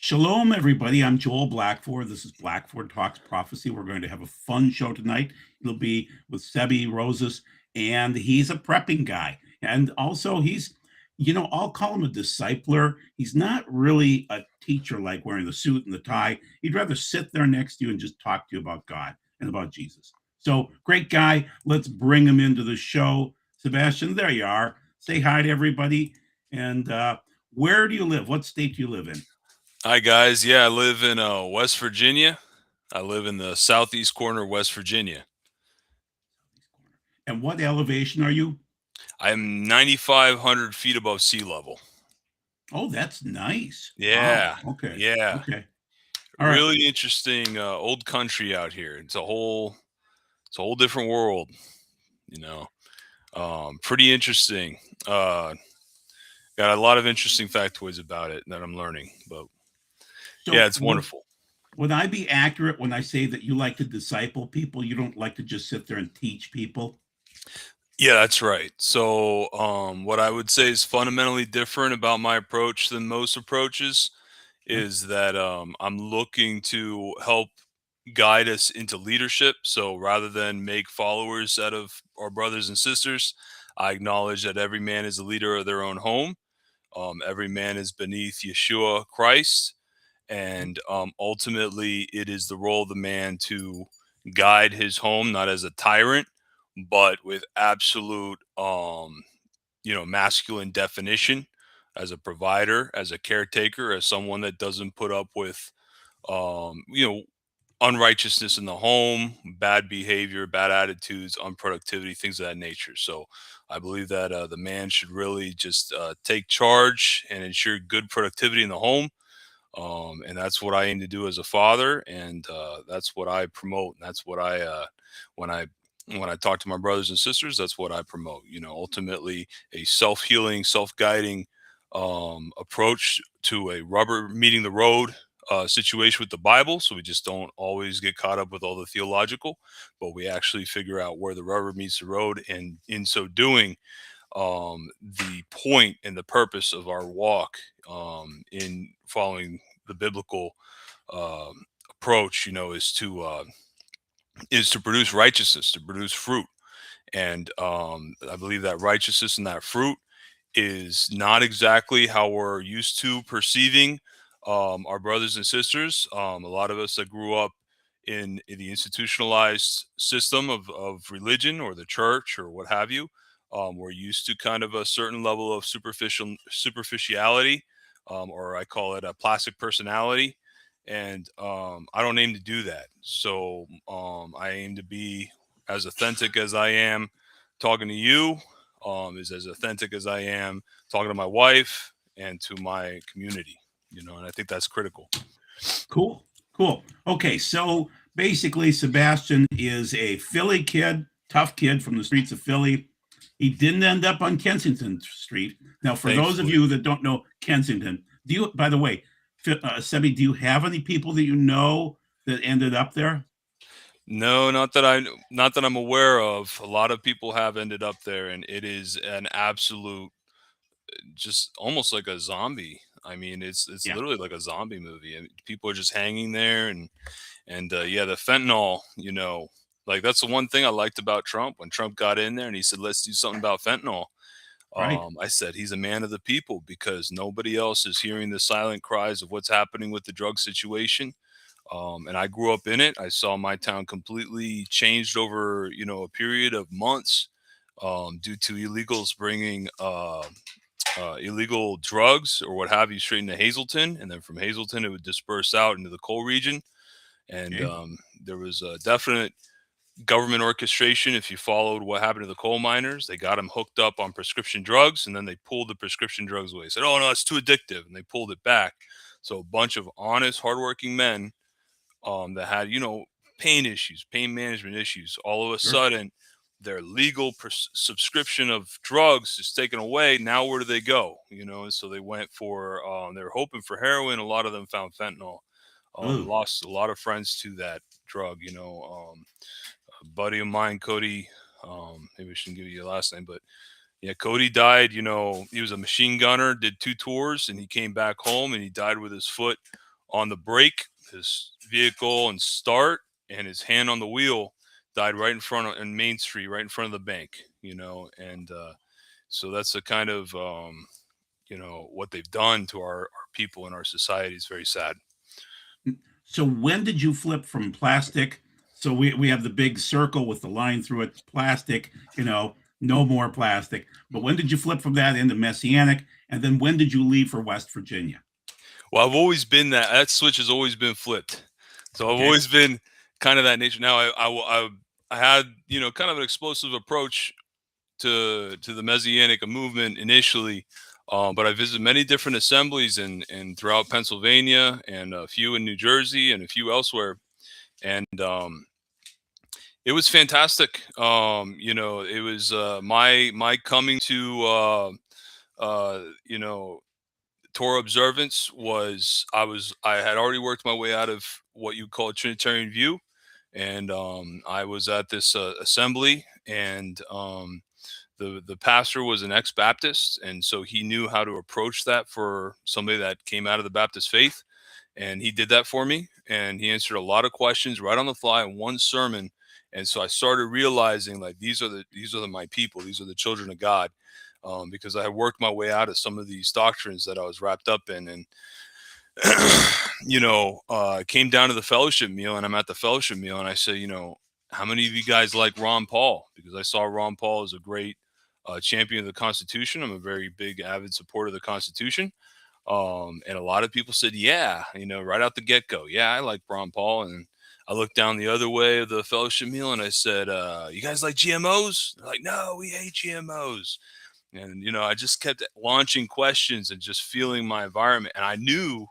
Shalom, everybody. I'm Joel Blackford. This is Blackford Talks Prophecy. We're going to have a fun show tonight. It'll be with Sebe Roses, and he's a prepping guy. And also, I'll call him a discipler. He's not really a teacher like wearing the suit and the tie. He'd rather sit there next to you and just talk to you about God and about Jesus. So, great guy. Let's bring him into the show. Sebastian, there you are. Say hi to everybody. And where do you live? What state do you live in? Hi guys. Yeah, I live in West Virginia. I live in the southeast corner of West Virginia. And what elevation are you? I'm 9,500 feet above sea level. Oh, that's nice. Wow. Yeah, Okay. yeah. Okay. All right. Really interesting old country out here. It's a whole different world. You know, pretty interesting. Got a lot of interesting factoids about it that I'm learning. But yeah, So it's wonderful. would I be accurate when I say that you like to disciple people? You don't like to just sit there and teach people? Yeah, that's right. So, what I would say is fundamentally different about my approach than most approaches Yeah. is that I'm looking to help guide us into leadership. So rather than make followers out of our brothers and sisters, I acknowledge that every man is a leader of their own home. Every man is beneath Yeshua Christ. And ultimately, it is the role of the man to guide his home, not as a tyrant, but with absolute, masculine definition as a provider, as a caretaker, as someone that doesn't put up with, um, you know, unrighteousness in the home, bad behavior, bad attitudes, unproductivity, things of that nature. So I believe that the man should really just take charge and ensure good productivity in the home. And that's what I aim to do as a father, and that's what I promote. And that's what when I when I talk to my brothers and sisters, that's what I promote. Ultimately, a self-healing, self-guiding approach to a rubber meeting the road situation with the Bible. So we just don't always get caught up with all the theological, but we actually figure out where the rubber meets the road, and in so doing, the point and the purpose of our walk in following the biblical approach, is to produce righteousness, to produce fruit. And I believe that righteousness and that fruit is not exactly how we're used to perceiving our brothers and sisters. A lot of us that grew up in the institutionalized system of religion or the church or what have you, we're used to kind of a certain level of superficiality, or I call it a plastic personality. And I don't aim to do that. So I aim to be as authentic as I am talking to you, is as authentic as I am talking to my wife and to my community, and I think that's critical. Cool. Cool. Okay. So basically, Sebastian is a Philly kid, tough kid from the streets of Philly. He didn't end up on Kensington Street. Now, for those of Thankfully. you that don't know Kensington, by the way, Sebi, do you have any people that you know that ended up there? No, not that I'm aware of. A lot of people have ended up there, and it is an absolute, just almost like a zombie. I mean, it's Yeah. literally like a zombie movie. And people are just hanging there, and yeah, the fentanyl. Like that's the one thing I liked about Trump when Trump got in there and he said, "Let's do something about fentanyl." Right. I said he's a man of the people because nobody else is hearing the silent cries of what's happening with the drug situation. And I grew up in it. I saw my town completely changed over, a period of months, due to illegals bringing illegal drugs or what have you straight into Hazleton, and then from Hazleton it would disperse out into the coal region. And Okay. there was a definite government orchestration. If you followed what happened to the coal miners, they got them hooked up on prescription drugs, and then they pulled the prescription drugs away. Said, "Oh no, it's too addictive," and they pulled it back. So a bunch of honest, hardworking men that had, pain issues, pain management issues. All of a Sure. sudden, their legal subscription of drugs is taken away. Now, where do they go? And so they went for, they were hoping for heroin. A lot of them found fentanyl. Ooh. Lost a lot of friends to that drug. A buddy of mine, Cody, maybe I shouldn't give you your last name, but yeah, Cody died. He was a machine gunner, did 2 tours, and he came back home and he died with his foot on the brake, his vehicle and start, and his hand on the wheel died right in front of in Main Street, right in front of the bank. And so that's the kind of what they've done to our people in our society is very sad. So when did you flip from plastic? So we have the big circle with the line through it, plastic, no more plastic. But when did you flip from that into messianic? And then when did you leave for West Virginia? Well, I've always been that switch has always been flipped. So I've Okay. always been kind of that nature. Now I had kind of an explosive approach to the Messianic movement initially, but I visited many different assemblies and throughout Pennsylvania and a few in New Jersey and a few elsewhere, and it was fantastic. It was my coming to you know Torah observance was I had already worked my way out of what you call a Trinitarian view, and I was at this assembly, and the pastor was an ex-Baptist, and so he knew how to approach that for somebody that came out of the Baptist faith, and he did that for me, and he answered a lot of questions right on the fly in one sermon, and so I started realizing like my people, these are the children of God, because I had worked my way out of some of these doctrines that I was wrapped up in, and came down to the fellowship meal, and I'm at the fellowship meal, and I said, how many of you guys like Ron Paul? Because I saw Ron Paul as a great champion of the Constitution. I'm a very big, avid supporter of the Constitution. And a lot of people said, yeah, right out the get go. Yeah, I like Ron Paul. And I looked down the other way of the fellowship meal and I said, you guys like GMOs? They're like, no, we hate GMOs. And, I just kept launching questions and just feeling my environment. And I knew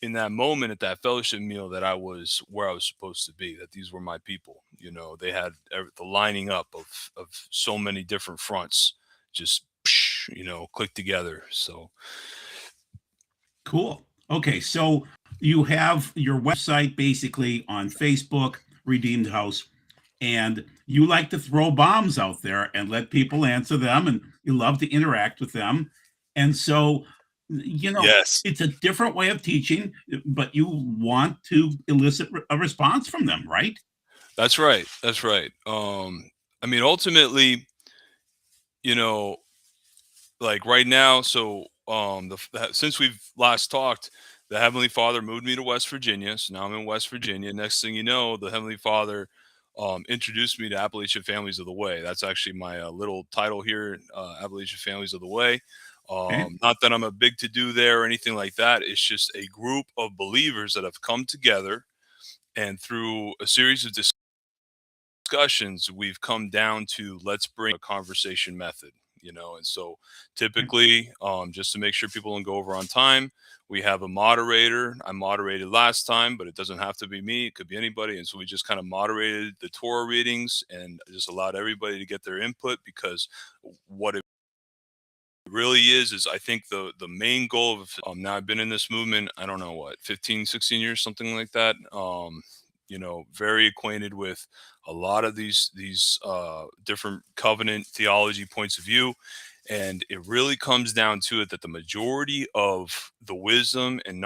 in that moment at that fellowship meal that I was where I was supposed to be, that these were my people. They had the lining up of so many different fronts just, click together. So, Cool. Okay, so you have your website basically on Facebook, Redeemed House, and you like to throw bombs out there and let people answer them, and you love to interact with them. And so, yes, it's a different way of teaching, but you want to elicit a response from them, right? that's right. That's right. I mean, ultimately, you know, like right now, so since we've last talked, the Heavenly Father moved me to West Virginia. So now I'm in West Virginia. Next thing you know, the Heavenly Father introduced me to Appalachian Families of the Way. That's actually my little title here, Appalachian Families of the Way. Okay. Not that I'm a big to do there or anything like that. It's just a group of believers that have come together, and through a series of discussions, we've come down to let's bring a conversation method, and so typically, just to make sure people don't go over on time, we have a moderator. I moderated last time, but it doesn't have to be me. It could be anybody. And so we just kind of moderated the Torah readings and just allowed everybody to get their input, because what it really is I think the main goal of now I've been in this movement, I don't know what, 15, 16 years, something like that. Very acquainted with a lot of these different covenant theology points of view, and it really comes down to it that the majority of the wisdom and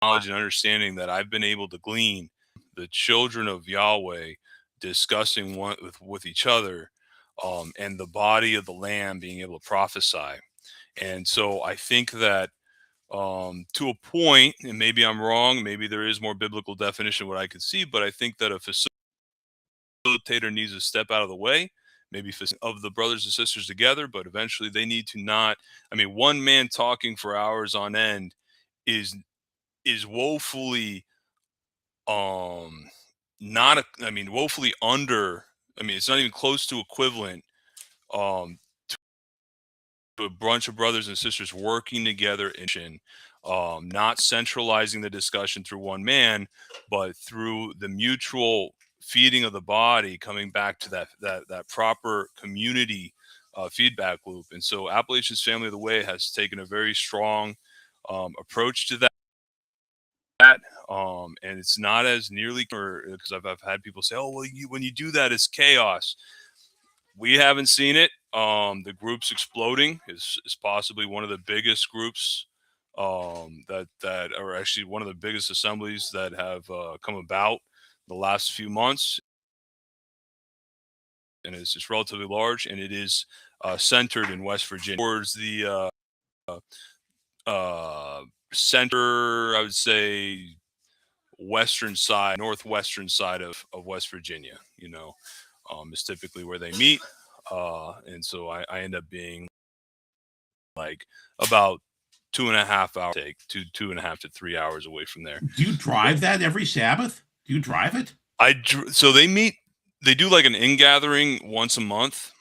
knowledge and understanding that I've been able to glean, the children of Yahweh discussing one with each other, and the body of the Lamb being able to prophesy. And so I think that, to a point, and maybe I'm wrong, maybe there is more biblical definition what I could see, but I think that a facilitator needs to step out of the way, maybe of the brothers and sisters together, but eventually they need to not. I mean, one man talking for hours on end is woefully um not I mean, woefully under. I mean, it's not even close to equivalent um to a bunch of brothers and sisters working together in not centralizing the discussion through one man, but through the mutual feeding of the body, coming back to that proper community feedback loop. And so Appalachia's Family of the Way has taken a very strong approach to that. And it's not as nearly, because I've had people say, oh, well, when you do that, it's chaos. We haven't seen it. The group's exploding is possibly one of the biggest groups that are actually one of the biggest assemblies that have come about the last few months, and it's relatively large, and it is centered in West Virginia, towards the uh, center, I would say, western side, northwestern side of West Virginia. Is typically where they meet, and so I end up being like about 2.5 hour take, 2.5 to 3 hours away from there. Do you So drive that every Sabbath? Do you drive it? so they meet, they do like an in gathering once a month.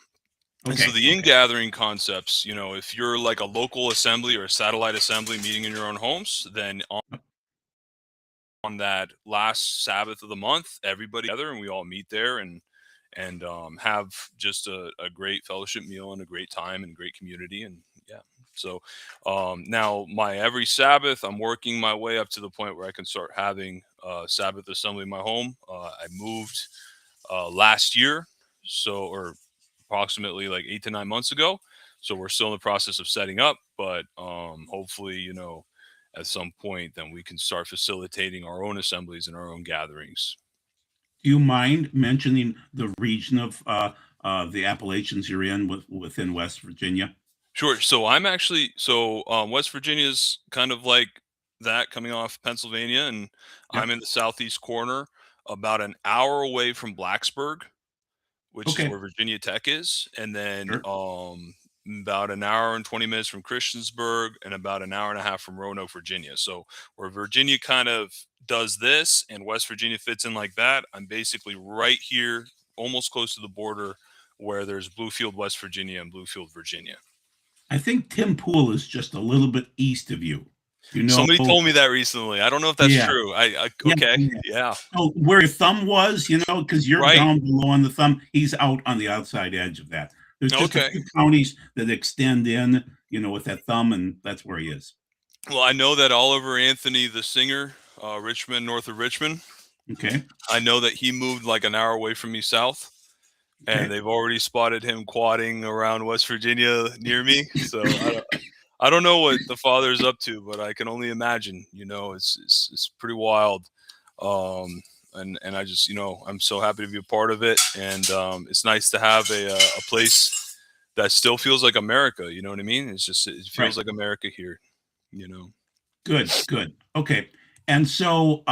And so Okay. the in Okay. gathering concepts, if you're like a local assembly or a satellite assembly meeting in your own homes, then on that last Sabbath of the month, everybody together and we all meet there and have just a great fellowship meal and a great time and great community. And yeah, so now my every Sabbath, I'm working my way up to the point where I can start having Sabbath assembly in my home. I moved last year, so or approximately like 8 to 9 months ago. So we're still in the process of setting up, but hopefully, at some point, then we can start facilitating our own assemblies and our own gatherings. Do you mind mentioning the region of the Appalachians you're in within West Virginia? Sure. So West Virginia's kind of like that, coming off Pennsylvania, and I'm Yep. in the southeast corner, about an hour away from Blacksburg, which is Okay. where Virginia Tech is, and then Sure. about an hour and 20 minutes from Christiansburg, and about an hour and a half from Roanoke, Virginia. So where Virginia kind of does this and West Virginia fits in like that, I'm basically right here, almost close to the border, where there's Bluefield, West Virginia, and Bluefield, Virginia. I think Tim Pool is just a little bit east of you. You know, Somebody told me that recently. I don't know if that's yeah, true. I yeah, okay, yeah. yeah, So where your thumb was, because you're right, down below on the thumb, he's out on the outside edge of that. There's just a okay. few counties that extend in, with that thumb, and that's where he is. Well, I know that Oliver Anthony, the singer, Richmond, north of Richmond. Okay. I know that he moved like an hour away from me south, and Okay. they've already spotted him quadding around West Virginia near me. So I don't know what the father's up to, but I can only imagine. It's pretty wild. And I just, I'm so happy to be a part of it, and it's nice to have a place that still feels like America. You know what I mean? It Right. feels like America here. You know. Good, good. Okay. And so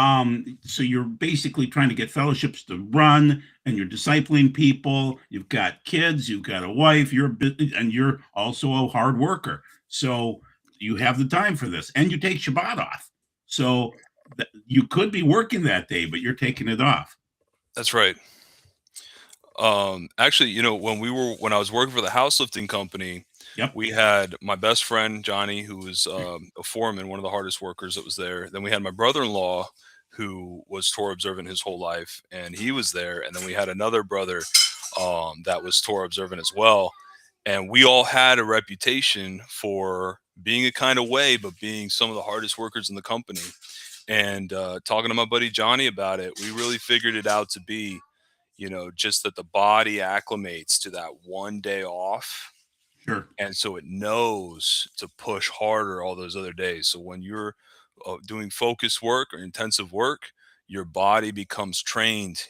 you're basically trying to get fellowships to run, and you're discipling people. You've got kids, you've got a wife, and you're also a hard worker. So you have the time for this, and you take Shabbat off. So you could be working that day, but you're taking it off. That's right. Actually, when I was working for the house lifting company, Yep. we had my best friend Johnny, who was a foreman, one of the hardest workers that was there. Then we had my brother-in-law, who was Torah observant his whole life, and he was there. And then we had another brother that was Torah observant as well. And we all had a reputation for being a kind of way, but being some of the hardest workers in the company. And talking to my buddy Johnny about it, we really figured it out to be, just that the body acclimates to that one day off. Sure. And so it knows to push harder all those other days. So when you're doing focus work or intensive work, your body becomes trained,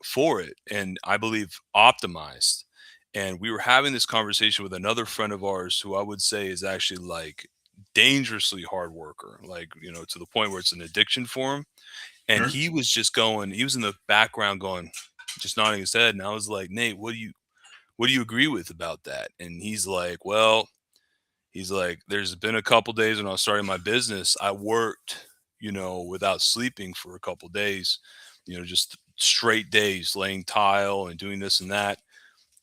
for it. And I believe optimized. And we were having this conversation with another friend of ours who I would say is actually like dangerously hard worker, like, to the point where it's an addiction for him. And Sure. he was in the background going, just nodding his head. And I was like, Nate, what do you agree with about that? And he's like, there's been a couple days when I was starting my business, I worked, without sleeping for a couple days, just straight days laying tile and doing this and that.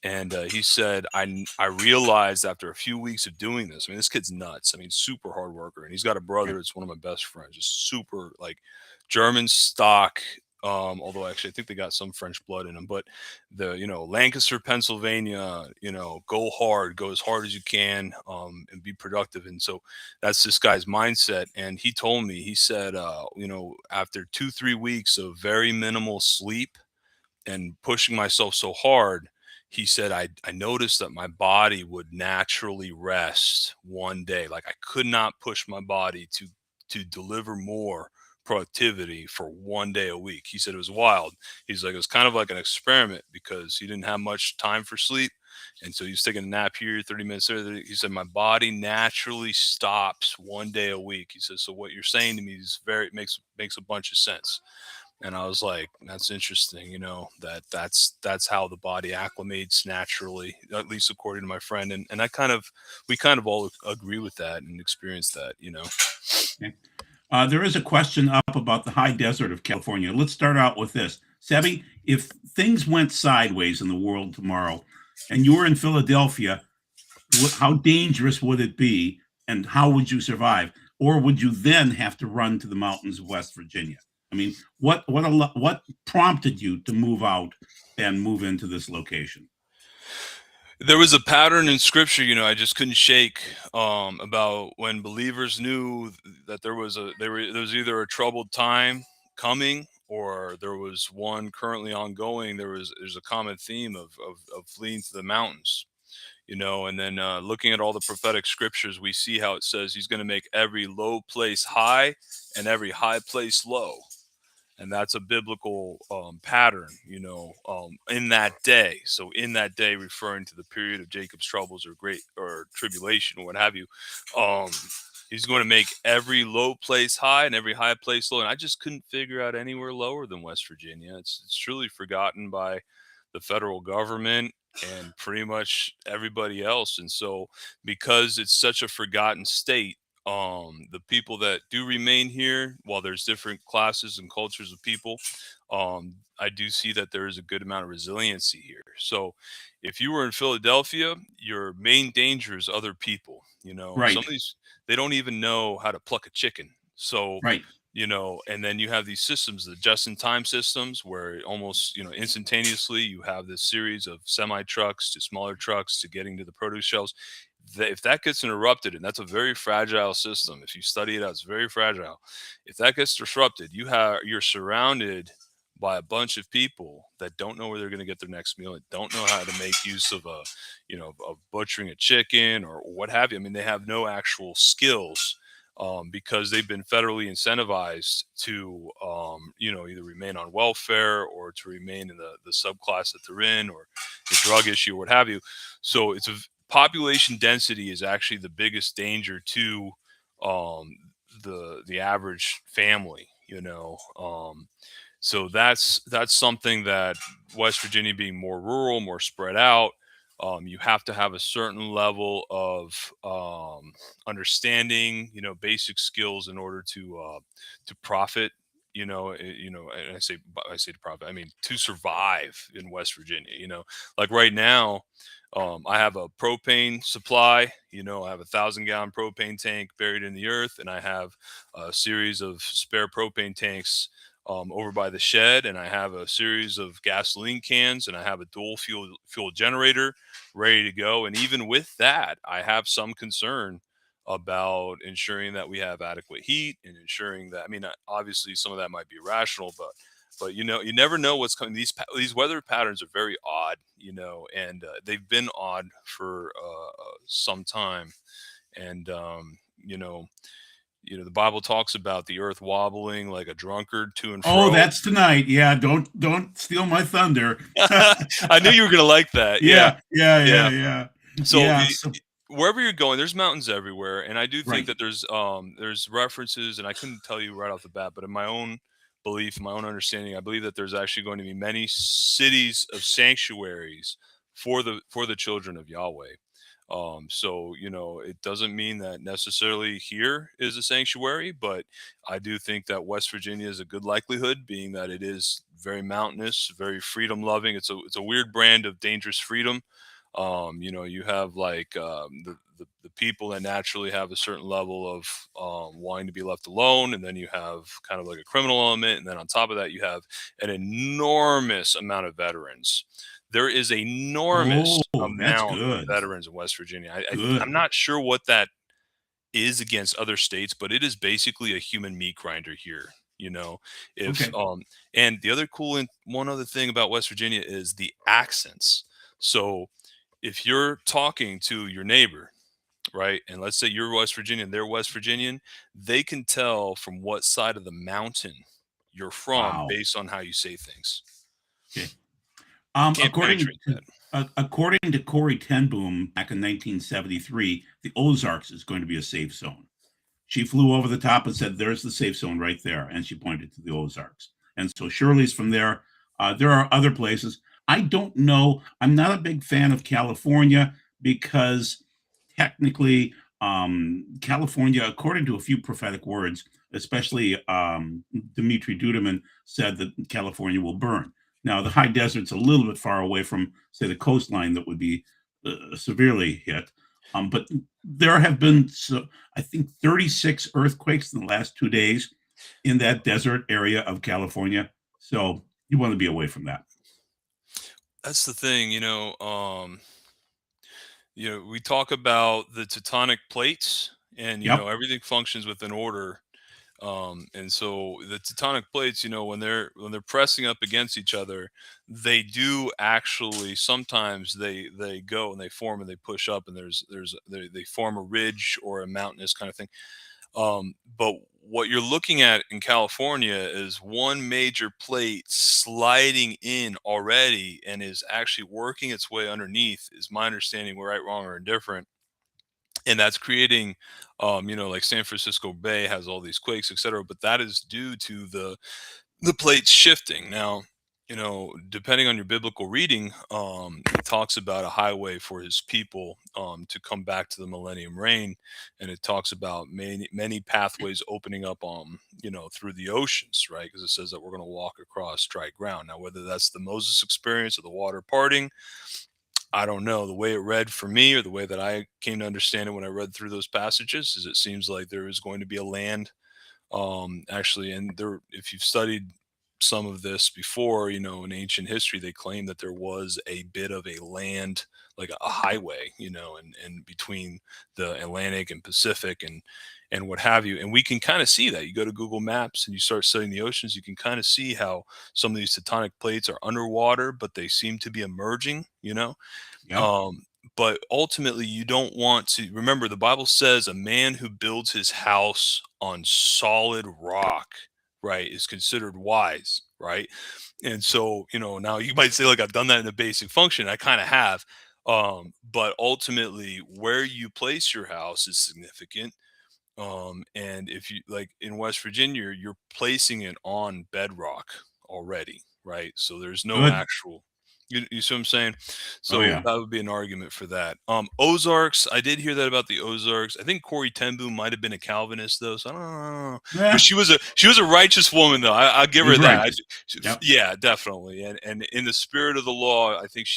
And he said, I realized after a few weeks of doing this, I mean, this kid's nuts. I mean, super hard worker. And he's got a brother Okay. that's one of my best friends, just super like German stock. Although actually I think they got some French blood in them, but Lancaster, Pennsylvania, go hard, go as hard as you can, and be productive. And so that's this guy's mindset. And he told me, he said, after 2, 3 weeks of very minimal sleep and pushing myself so hard, he said, I noticed that my body would naturally rest one day. Like I could not push my body to deliver more productivity for one day a week. He said it was wild. He's like, it was kind of like an experiment because he didn't have much time for sleep. And so he was taking a nap here, 30 minutes there. He said, my body naturally stops one day a week. He says, so what you're saying to me is very, makes a bunch of sense. And I was like, that's interesting, that's how the body acclimates naturally, at least according to my friend. And we kind of all agree with that and experience that. Okay. There is a question up about the high desert of California. Let's start out with this. Sebi, if things went sideways in the world tomorrow and you were in Philadelphia, how dangerous would it be and how would you survive? Or would you then have to run to the mountains of West Virginia? I mean, what prompted you to move out and move into this location? There was a pattern in scripture, I just couldn't shake, about when believers knew that there was either a troubled time coming or there was one currently ongoing. There's a common theme of fleeing to the mountains, and then looking at all the prophetic scriptures, we see how it says he's going to make every low place high and every high place low. And that's a biblical pattern, in that day. So in that day, referring to the period of Jacob's troubles or great or tribulation or what have you, um, he's going to make every low place high and every high place low. And I just couldn't figure out anywhere lower than West Virginia. It's truly forgotten by the federal government and pretty much everybody else. And so, because it's such a forgotten state, the people that do remain here, while there's different classes and cultures of people, I do see that there is a good amount of resiliency here. So if you were in Philadelphia, your main danger is other people. Some Right, of these, they don't even know how to pluck a chicken. So, right. and then you have these systems, the just in time systems, where almost, instantaneously you have this series of semi trucks to smaller trucks to getting to the produce shelves. If that gets interrupted, and that's a very fragile system, if you study it out, it's very fragile. If that gets disrupted, you're surrounded by a bunch of people that don't know where they're going to get their next meal, that don't know how to make use of of butchering a chicken or what have you. I mean, they have no actual skills, because they've been federally incentivized to, either remain on welfare or to remain in the subclass that they're in, or the drug issue or what have you. So population density is actually the biggest danger to, the average family. So that's something that West Virginia being more rural, more spread out, you have to have a certain level of understanding, basic skills in order to profit. And I say to profit, I mean to survive in West Virginia. Like right now, I have a propane supply. I have 1,000-gallon propane tank buried in the earth, and I have a series of spare propane tanks over by the shed, and I have a series of gasoline cans, and I have a dual fuel generator ready to go. And even with that, I have some concern about ensuring that we have adequate heat and ensuring that, I mean, obviously some of that might be irrational, but you never know what's coming. These weather patterns are very odd, and they've been odd for some time. And the Bible talks about the earth wobbling like a drunkard to and Oh, fro. that's tonight. Yeah, don't steal my thunder. I knew you were gonna like that. Yeah, Yeah, yeah, yeah, yeah. yeah. So Yeah, so wherever you're going, there's mountains everywhere, and I do think right. that there's references, and I couldn't tell you right off the bat, but in my own belief, my own understanding, I believe that there's actually going to be many cities of sanctuaries for the children of Yahweh. So it doesn't mean that necessarily here is a sanctuary, but I do think that West Virginia is a good likelihood, being that it is very mountainous, very freedom loving. It's a weird brand of dangerous freedom. You have like, the people that naturally have a certain level of wanting to be left alone, and then you have kind of like a criminal element, and then on top of that, you have an enormous amount of veterans. There is an enormous Oh, that's amount of good. veterans in West Virginia. I'm Good. not sure what that is against other states, but it is basically a human meat grinder here. If Okay. and the other cool and one other thing about West Virginia is the accents. So if you're talking to your neighbor, right, and let's say you're West Virginian, they're West Virginian, they can tell from what side of the mountain you're from Wow. based on how you say things. Okay. You can't According penetrate to that. according to Corey Ten Boom back in 1973, the Ozarks is going to be a safe zone. She flew over the top and said, "There's the safe zone right there," and she pointed to the Ozarks. And so Shirley's from there. There are other places. I don't know. I'm not a big fan of California because technically, California, according to a few prophetic words, especially Dmitry Duduman said that California will burn. Now, the high desert's a little bit far away from, say, the coastline that would be severely hit. But there have been, I think, 36 earthquakes in the last 2 days in that desert area of California. So you want to be away from that. That's the thing, we talk about the tectonic plates, and Yep. everything functions within order. And so the tectonic plates, when they're pressing up against each other, they do actually sometimes they go and they form and they push up, and they form a ridge or a mountainous kind of thing. But what you're looking at in California is one major plate sliding in already and is actually working its way underneath, is my understanding, right, wrong, or indifferent. And that's creating, like San Francisco Bay has all these quakes, et cetera. But that is due to the plates shifting. Now, depending on your biblical reading, it talks about a highway for his people to come back to the millennium reign, and it talks about many pathways opening up, through the oceans, right? Because it says that we're going to walk across dry ground. Now, whether that's the Moses experience or the water parting, I don't know. The way it read for me, or the way that I came to understand it when I read through those passages, is it seems like there is going to be a land, actually. And there, if you've studied some of this before, in ancient history, they claim that there was a bit of a land, like a highway, and between the Atlantic and Pacific, and what have you. And we can kind of see that. You go to Google Maps and you start studying the oceans, you can kind of see how some of these tectonic plates are underwater, but they seem to be emerging. Yep. um, but ultimately, you don't want to remember, the Bible says a man who builds his house on solid rock, right, is considered wise, right? And so, now you might say, like, I've done that in a basic function. I kind of have. But ultimately, where you place your house is significant. And if you, like, in West Virginia, you're placing it on bedrock already, right? So there's no Good. actual, you see what I'm saying? Oh So yeah. that would be an argument for that. Ozarks, I did hear that about the Ozarks. I think Corey Ten Boom might have been a Calvinist though, so I don't know. But Yeah. she was a righteous woman though. I'll give her Is that. righteous. Yep. Yeah, definitely. And in the spirit of the law, I think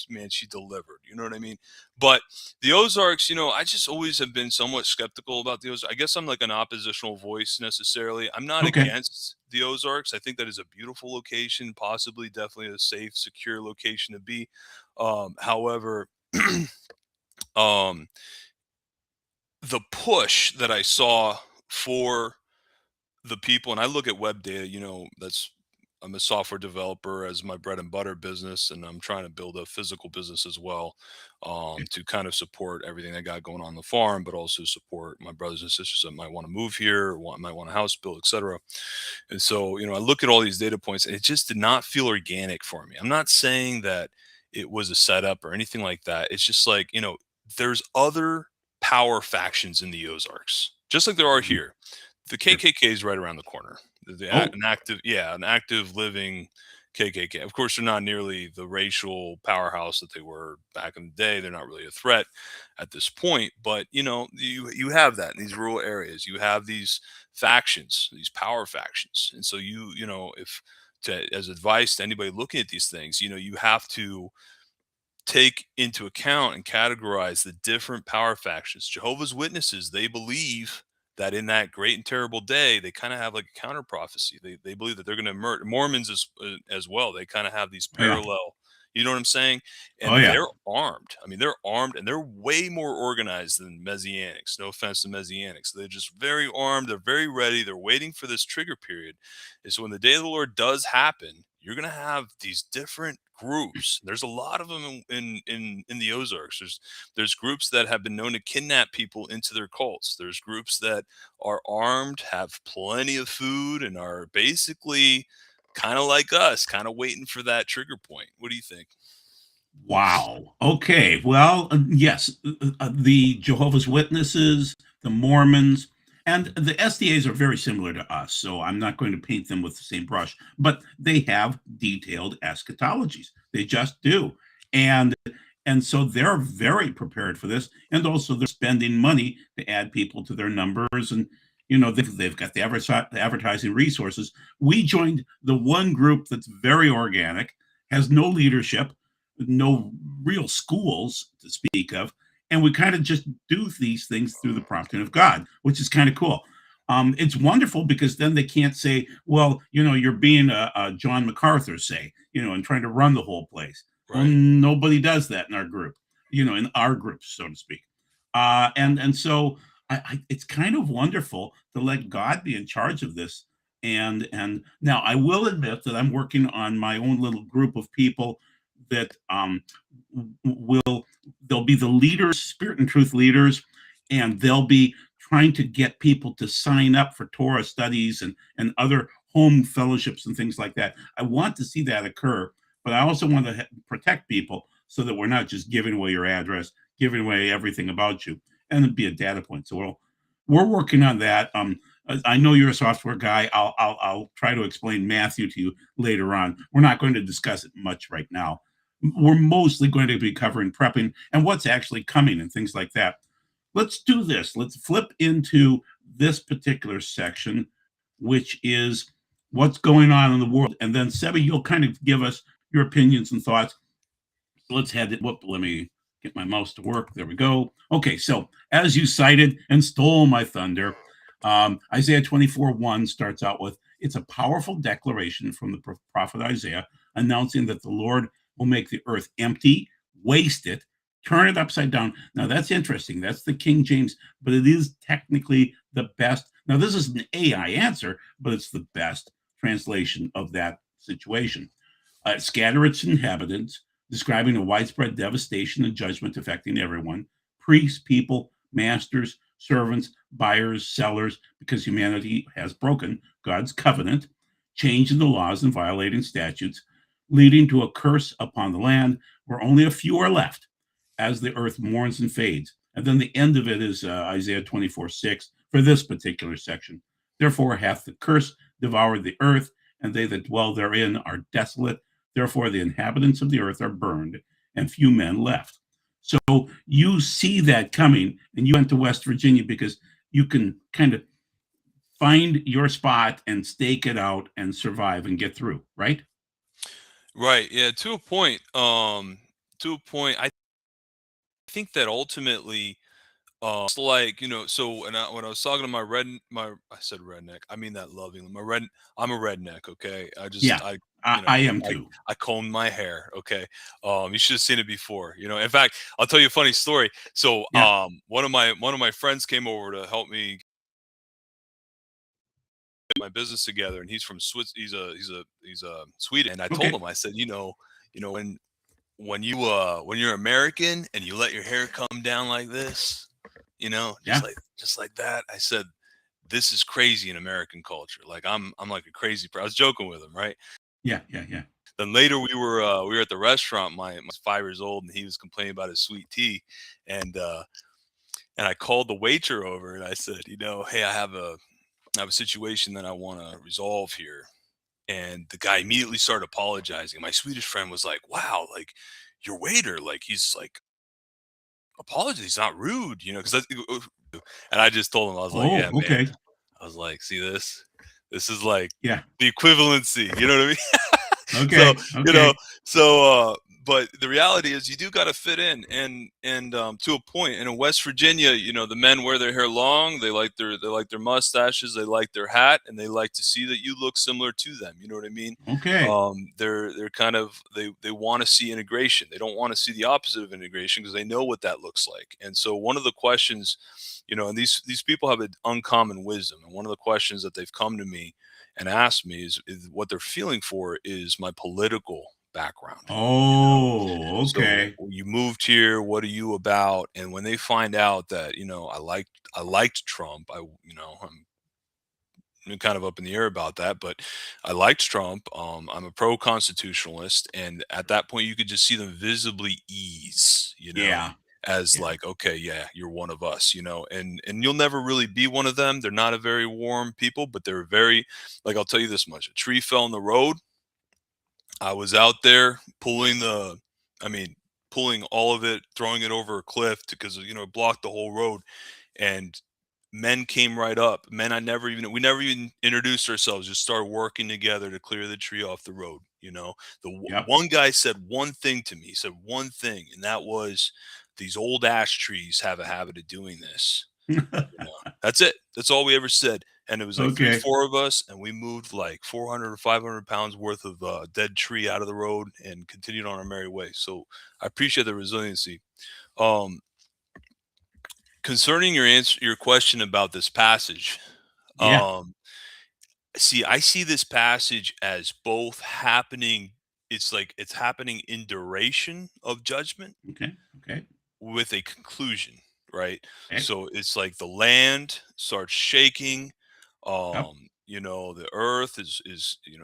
man, she delivered. You know what I mean? But the Ozarks, I just always have been somewhat skeptical about the Ozarks. I guess I'm like an oppositional voice necessarily. I'm not Okay. against the Ozarks. I think that is a beautiful location, possibly, definitely a safe, secure location to be. However, um, the push that I saw for the people, and I look at web data, that's, I'm a software developer as my bread and butter business, and I'm trying to build a physical business as well, Okay. to kind of support everything I got going on the farm, but also support my brothers and sisters that might want to move here, or might want a house built, etc. And so, I look at all these data points, and it just did not feel organic for me. I'm not saying that it was a setup or anything like that. It's just like, there's other power factions in the Ozarks, just like there are Mhm. here. The Sure. KKK is right around the corner. Oh. An active, yeah, an active living KKK. Of course, they're not nearly the racial powerhouse that they were back in the day. They're not really a threat at this point, but you have that in these rural areas. You have these factions, these power factions, and so if as advice to anybody looking at these things, you have to take into account and categorize the different power factions. Jehovah's Witnesses, they believe that in that great and terrible day, they kind of have like a counter prophecy. They believe that they're going to murder Mormons as well. They kind of have these Oh yeah. parallel. You know what I'm saying? Oh And yeah. they're armed. I mean, they're armed and they're way more organized than Messianics. No offense to Messianics. They're just very armed. They're very ready. They're waiting for this trigger period. And so when the day of the Lord does happen, you're going to have these different groups. There's a lot of them in the Ozarks. There's groups that have been known to kidnap people into their cults. There's groups that are armed, have plenty of food, and are basically kind of like us, kind of waiting for that trigger point. What do you think? Wow. Okay. Well, yes, the Jehovah's Witnesses, the Mormons, and the SDAs are very similar to us. So I'm not going to paint them with the same brush, but they have detailed eschatologies. They just do. And and so they're very prepared for this. And also they're spending money to add people to their numbers. And they've got the advertising resources. We joined the one group that's very organic, has no leadership, no real schools to speak of, and we kind of just do these things through the prompting of God, which is kind of cool. It's wonderful because then they can't say, well, you're being a John MacArthur, say, and trying to run the whole place. Well, Right. nobody does that in our group, in our groups, so to speak. And so it's kind of wonderful to let God be in charge of this. And now I will admit that I'm working on my own little group of people that will they'll be the leaders, spirit and truth leaders, and they'll be trying to get people to sign up for Torah studies and other home fellowships and things like that. I want to see that occur, but I also want to protect people so that we're not just giving away your address, giving away everything about you, and it'd be a data point. So we're working on that. I know you're a software guy. I'll try to explain Matthew to you later on. We're not going to discuss it much right now. We're mostly going to be covering prepping and what's actually coming and things like that. Let's do this. Let's flip into this particular section, which is what's going on in the world. And then, Sebe, you'll kind of give us your opinions and thoughts. Let's head it. Let me get my mouse to work. There we go. Okay, so as you cited and stole my thunder, Isaiah 24:1 starts out with, it's a powerful declaration from the prophet Isaiah announcing that the Lord will make the earth empty, waste it, turn it upside down. Now that's interesting. That's the King James, but it is technically the best. Now this is an AI answer, but it's the best translation of that situation. Scatter its inhabitants, describing a widespread devastation and judgment affecting everyone, priests, people, masters, servants, buyers, sellers, because humanity has broken God's covenant, changing the laws and violating statutes, leading to a curse upon the land where only a few are left as the earth mourns and fades. And then the end of it is Isaiah 24:6 for this particular section. Therefore hath the curse devoured the earth, and they that dwell therein are desolate. Therefore the inhabitants of the earth are burned, and few men left. So you see that coming, and you went to West Virginia because you can kind of find your spot and stake it out and survive and get through, right? Right. Yeah. To a point. To a point. I think that ultimately, it's like, so when I was talking to I said redneck, I mean that lovingly. I'm a redneck. Okay. Yeah, I am I too. I comb my hair. Okay. You should have seen it before. In fact, I'll tell you a funny story. So, Yeah. one of my friends came over to help me get my business together, and he's from Swiss. He's a Sweden. And I told Okay. him, I said, when you're American and you let your hair come down like this, Yeah. just like that. I said, this is crazy in American culture. Like I'm like a crazy I was joking with him, right? Yeah. Yeah. Yeah. Then later we were at the restaurant. My 5 years old, and he was complaining about his sweet tea, and I called the waiter over and I said, hey, I have a situation that I want to resolve here. And the guy immediately started apologizing. My Swedish friend was like, wow, like your waiter, like he's like apologies, he's not rude, because and I just told him, I was like, Oh, yeah, man. okay. I was like, see this? This is like Yeah. the equivalency, you know what I mean? So, Okay. you know, Okay. so but the reality is you do got to fit in, and to a point. And in West Virginia, the men wear their hair long. They like their mustaches. They like their hat, and they like to see that you look similar to them. You know what I mean? Okay. They're kind of they want to see integration. They don't want to see the opposite of integration because they know what that looks like. And so one of the questions, and these people have an uncommon wisdom, and one of the questions that they've come to me and asked me is what they're feeling for is my political background. Oh, So okay. you moved here, what are you about? And when they find out that, I liked Trump, I'm kind of up in the air about that, but I liked Trump. I'm a pro constitutionalist. And at that point, you could just see them visibly ease, Yeah. as Yeah. like, okay, yeah, you're one of us, and you'll never really be one of them. They're not a very warm people, but they're very, like, I'll tell you this much: a tree fell in the road. I was out there I mean, pulling all of it, throwing it over a cliff because it blocked the whole road. And men came right up. Men we never even introduced ourselves. Just started working together to clear the tree off the road. Yep. One guy said one thing to me. He said one thing, and that was, "These old ash trees have a habit of doing this." That's it. That's all we ever said. And it was like three, Okay. four of us, and we moved like 400 or 500 pounds worth of dead tree out of the road and continued on our merry way. So I appreciate the resiliency. Um, Concerning your question about this passage, Yeah. um, I see this passage as both happening. It's like it's happening in duration of judgment Okay. Okay. with a conclusion, right? Okay. So it's like the land starts shaking. Yep. The earth is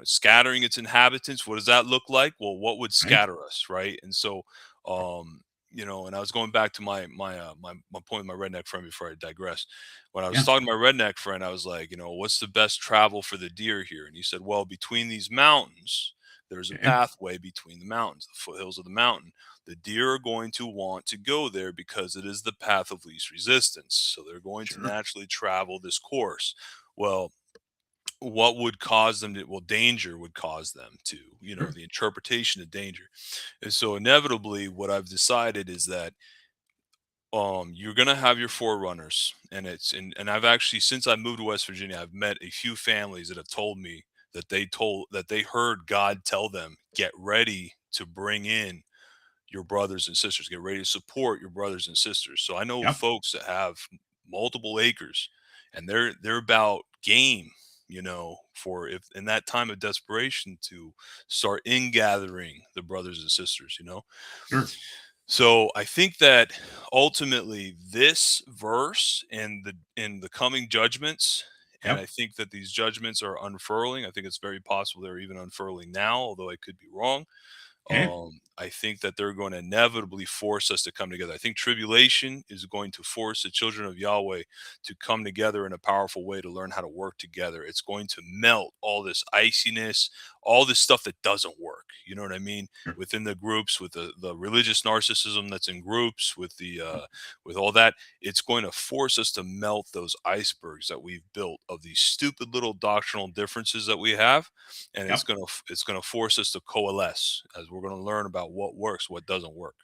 scattering its inhabitants. What does that look like? Well, what would Right. scatter us, right? And so, and I was going back to my point with my redneck friend before I digress. When I was Yeah. talking to my redneck friend, I was like, what's the best travel for the deer here? And he said, well, between these mountains, there's a Okay. pathway between the mountains, the foothills of the mountain. The deer are going to want to go there because it is the path of least resistance. So they're going to Sure. naturally travel this course. Well, what would cause them to, well, danger would cause them to, Sure. the interpretation of danger. And so inevitably what I've decided is that you're gonna have your forerunners, and I've actually, since I moved to West Virginia, I've met a few families that have told me that they heard God tell them, get ready to bring in your brothers and sisters. Get ready to support your brothers and sisters. So I know Yep. folks that have multiple acres, and they're about game, for if in that time of desperation to start in gathering the brothers and sisters. Sure. So I think that ultimately this verse and the coming judgments, and I Yep. think that these judgments are unfurling. I think it's very possible they're even unfurling now, although I could be wrong. Okay. I think that they're going to inevitably force us to come together. I think tribulation is going to force the children of Yahweh to come together in a powerful way to learn how to work together. It's going to melt all this iciness, all this stuff that doesn't work. You know what I mean? Sure. Within the groups, with the religious narcissism that's in groups, Yep. with all that, it's going to force us to melt those icebergs that we've built of these stupid little doctrinal differences that we have, and Yep. it's gonna force us to coalesce as we're gonna learn about what works, what doesn't work.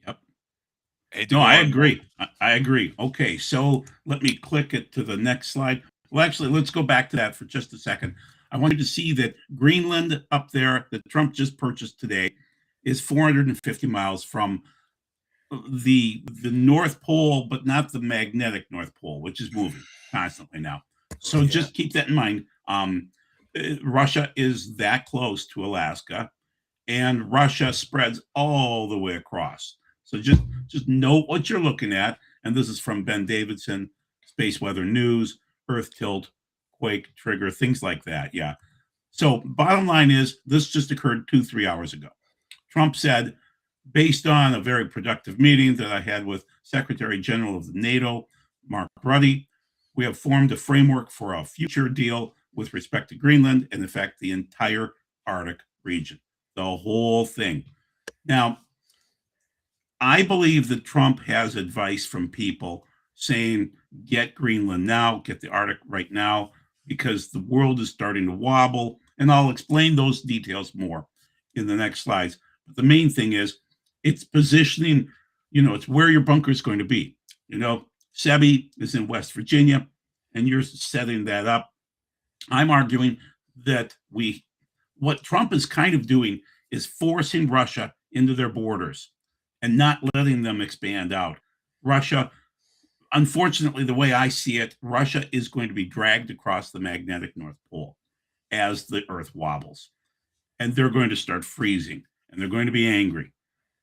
Yep. Hate to No, go I on more. agree. I agree. Okay, so let me click it to the next slide. Well, actually, let's go back to that for just a second. I want you to see that Greenland up there that Trump just purchased today is 450 miles from the North Pole, but not the magnetic North Pole, which is moving constantly now. So Yeah, just keep that in mind. Russia is that close to Alaska, and Russia spreads all the way across. So just know what you're looking at. And this is from Ben Davidson, Space Weather News, Earth Tilt, Quake Trigger, things like that. Yeah. So bottom line is this just occurred 2-3 hours ago. Trump said, based on a very productive meeting that I had with Secretary General of the NATO, Mark Rutte, we have formed a framework for a future deal with respect to Greenland and, in fact, the entire Arctic region, the whole thing. Now, I believe that Trump has advice from people saying, get Greenland now, get the Arctic right now, because the world is starting to wobble. And I'll explain those details more in the next slides. But the main thing is it's positioning, it's where your bunker is going to be. Sebe is in West Virginia, and you're setting that up. I'm arguing that what Trump is kind of doing is forcing Russia into their borders and not letting them expand out. Russia, unfortunately, the way I see it, Russia is going to be dragged across the magnetic North Pole as the Earth wobbles. And they're going to start freezing and they're going to be angry.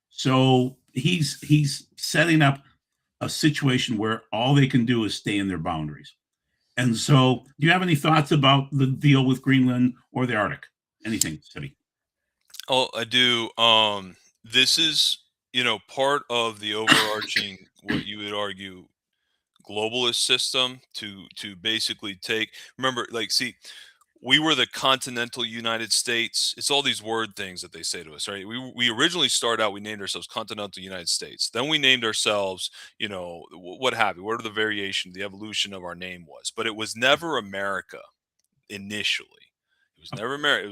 So he's setting up a situation where all they can do is stay in their boundaries. And so, do you have any thoughts about the deal with Greenland or the Arctic? Anything, City? Oh, I do. This is, part of the overarching, what you would argue, globalist system to basically take. Remember, like, see, we were the continental United States. It's all these word things that they say to us, right? We originally started out, we named ourselves Continental United States. Then we named ourselves, what have you, what are the variation, the evolution of our name was, but it was never America initially. It was never America.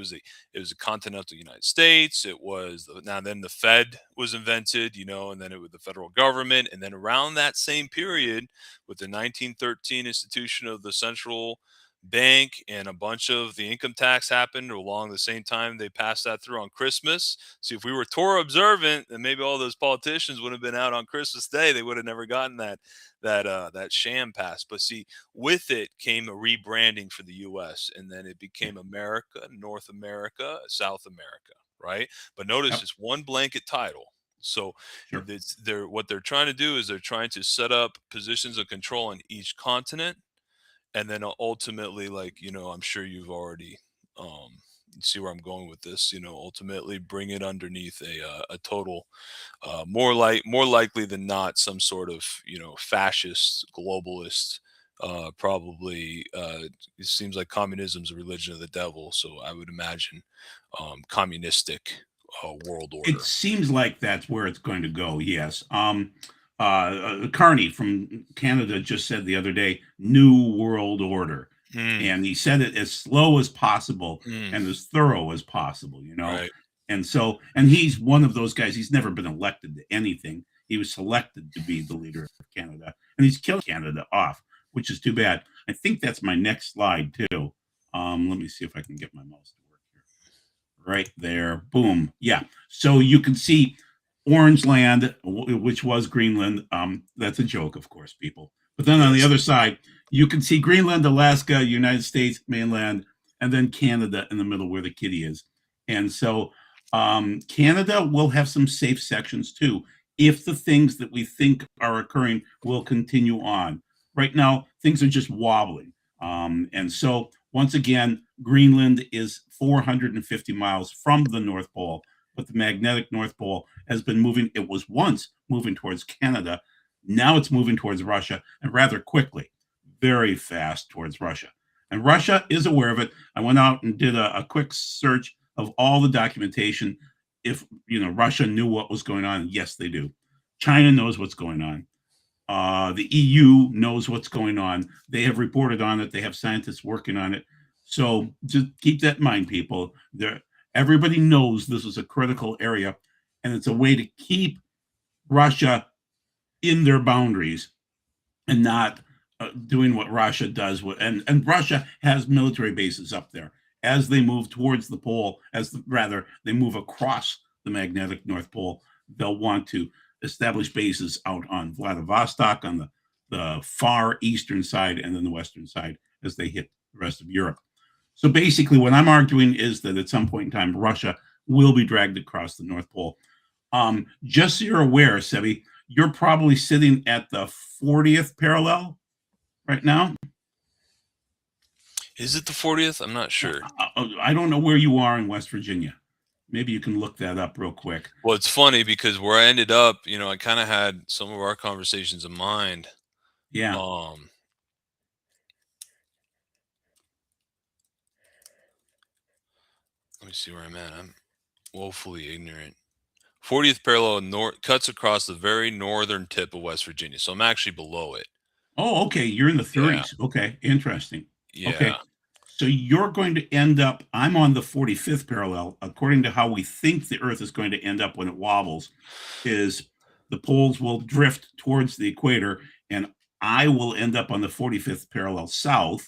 It was a continental United States. It was now then the Fed was invented, and then it was the federal government, and then around that same period, with the 1913 institution of the central bank and a bunch of the income tax happened along the same time. They passed that through on Christmas. See, if we were Torah observant, then maybe all those politicians would have been out on Christmas Day. They would have never gotten that sham pass. But see, with it came a rebranding for the U.S. and then it became America, North America, South America, right? But notice Yep. it's one blanket title. So Sure. what they're trying to do is they're trying to set up positions of control on each continent, and then ultimately, like, I'm sure you've already see where I'm going with this, ultimately bring it underneath a total, more likely than not, some sort of, fascist globalist, probably, it seems like communism's a religion of the devil, so I would imagine communistic world It order. seems like that's where it's going to go. Yes. Carney from Canada just said the other day, "New World Order," Mm, and he said it as slow as possible mm, and as thorough as possible. right. And he's one of those guys. He's never been elected to anything. He was selected to be the leader of Canada, and he's killing Canada off, which is too bad. I think that's my next slide too. Let me see if I can get my mouse to work here. Right there. Boom. Yeah. So you can see Orange Land, which was Greenland. That's a joke, of course, people. But then on the Yes. other side, you can see Greenland, Alaska, United States mainland, and then Canada in the middle where the kitty is. And so Canada will have some safe sections too, if the things that we think are occurring will continue on. Right now, things are just wobbling. And so, once again, Greenland is 450 miles from the North Pole, but the magnetic North Pole has been moving. It was once moving towards Canada. Now it's moving towards Russia, and rather quickly, very fast towards Russia. And Russia is aware of it. I went out and did a quick search of all the documentation. If Russia knew what was going on, yes, they do. China knows what's going on. The EU knows what's going on. They have reported on it. They have scientists working on it. So just keep that in mind, people. Everybody knows this is a critical area, and it's a way to keep Russia in their boundaries and not doing what Russia does. And Russia has military bases up there. As they move towards the pole, rather they move across the magnetic North Pole, they'll want to establish bases out on Vladivostok on the far eastern side and then the western side as they hit the rest of Europe. So basically, what I'm arguing is that at some point in time, Russia will be dragged across the North Pole. Just so you're aware, Sebi, you're probably sitting at the 40th parallel right now. Is it the 40th? I'm not sure. I don't know where you are in West Virginia. Maybe you can look that up real quick. Well, it's funny because where I ended up, I kind of had some of our conversations in mind. Yeah. Um, Let me see where I'm at. I'm woefully ignorant. 40th parallel cuts across the very northern tip of West Virginia, so I'm actually below it. Oh, okay. You're in the Yeah, 30s. Okay. Interesting. yeah. Okay. So you're going to end up, I'm on the 45th parallel, according to how we think the Earth is going to end up when it wobbles, is the poles will drift towards the equator, and I will end up on the 45th parallel south,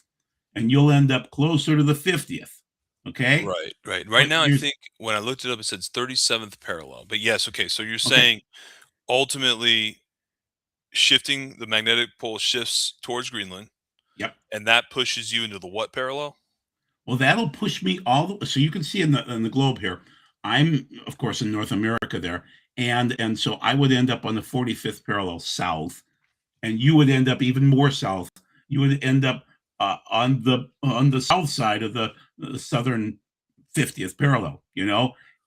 and you'll end up closer to the 50th. Okay? Right, right. Right But now, I you're think when I looked it up, it says 37th parallel. But yes, okay. So you're okay. saying ultimately shifting the magnetic pole shifts towards Greenland, Yep. and that pushes you into the what parallel? Well, that'll push me all the, so you can see in the globe here. I'm of course in North America there, and so I would end up on the 45th parallel south, and you would end up even more south. You would end up on the south side of the southern 50th parallel,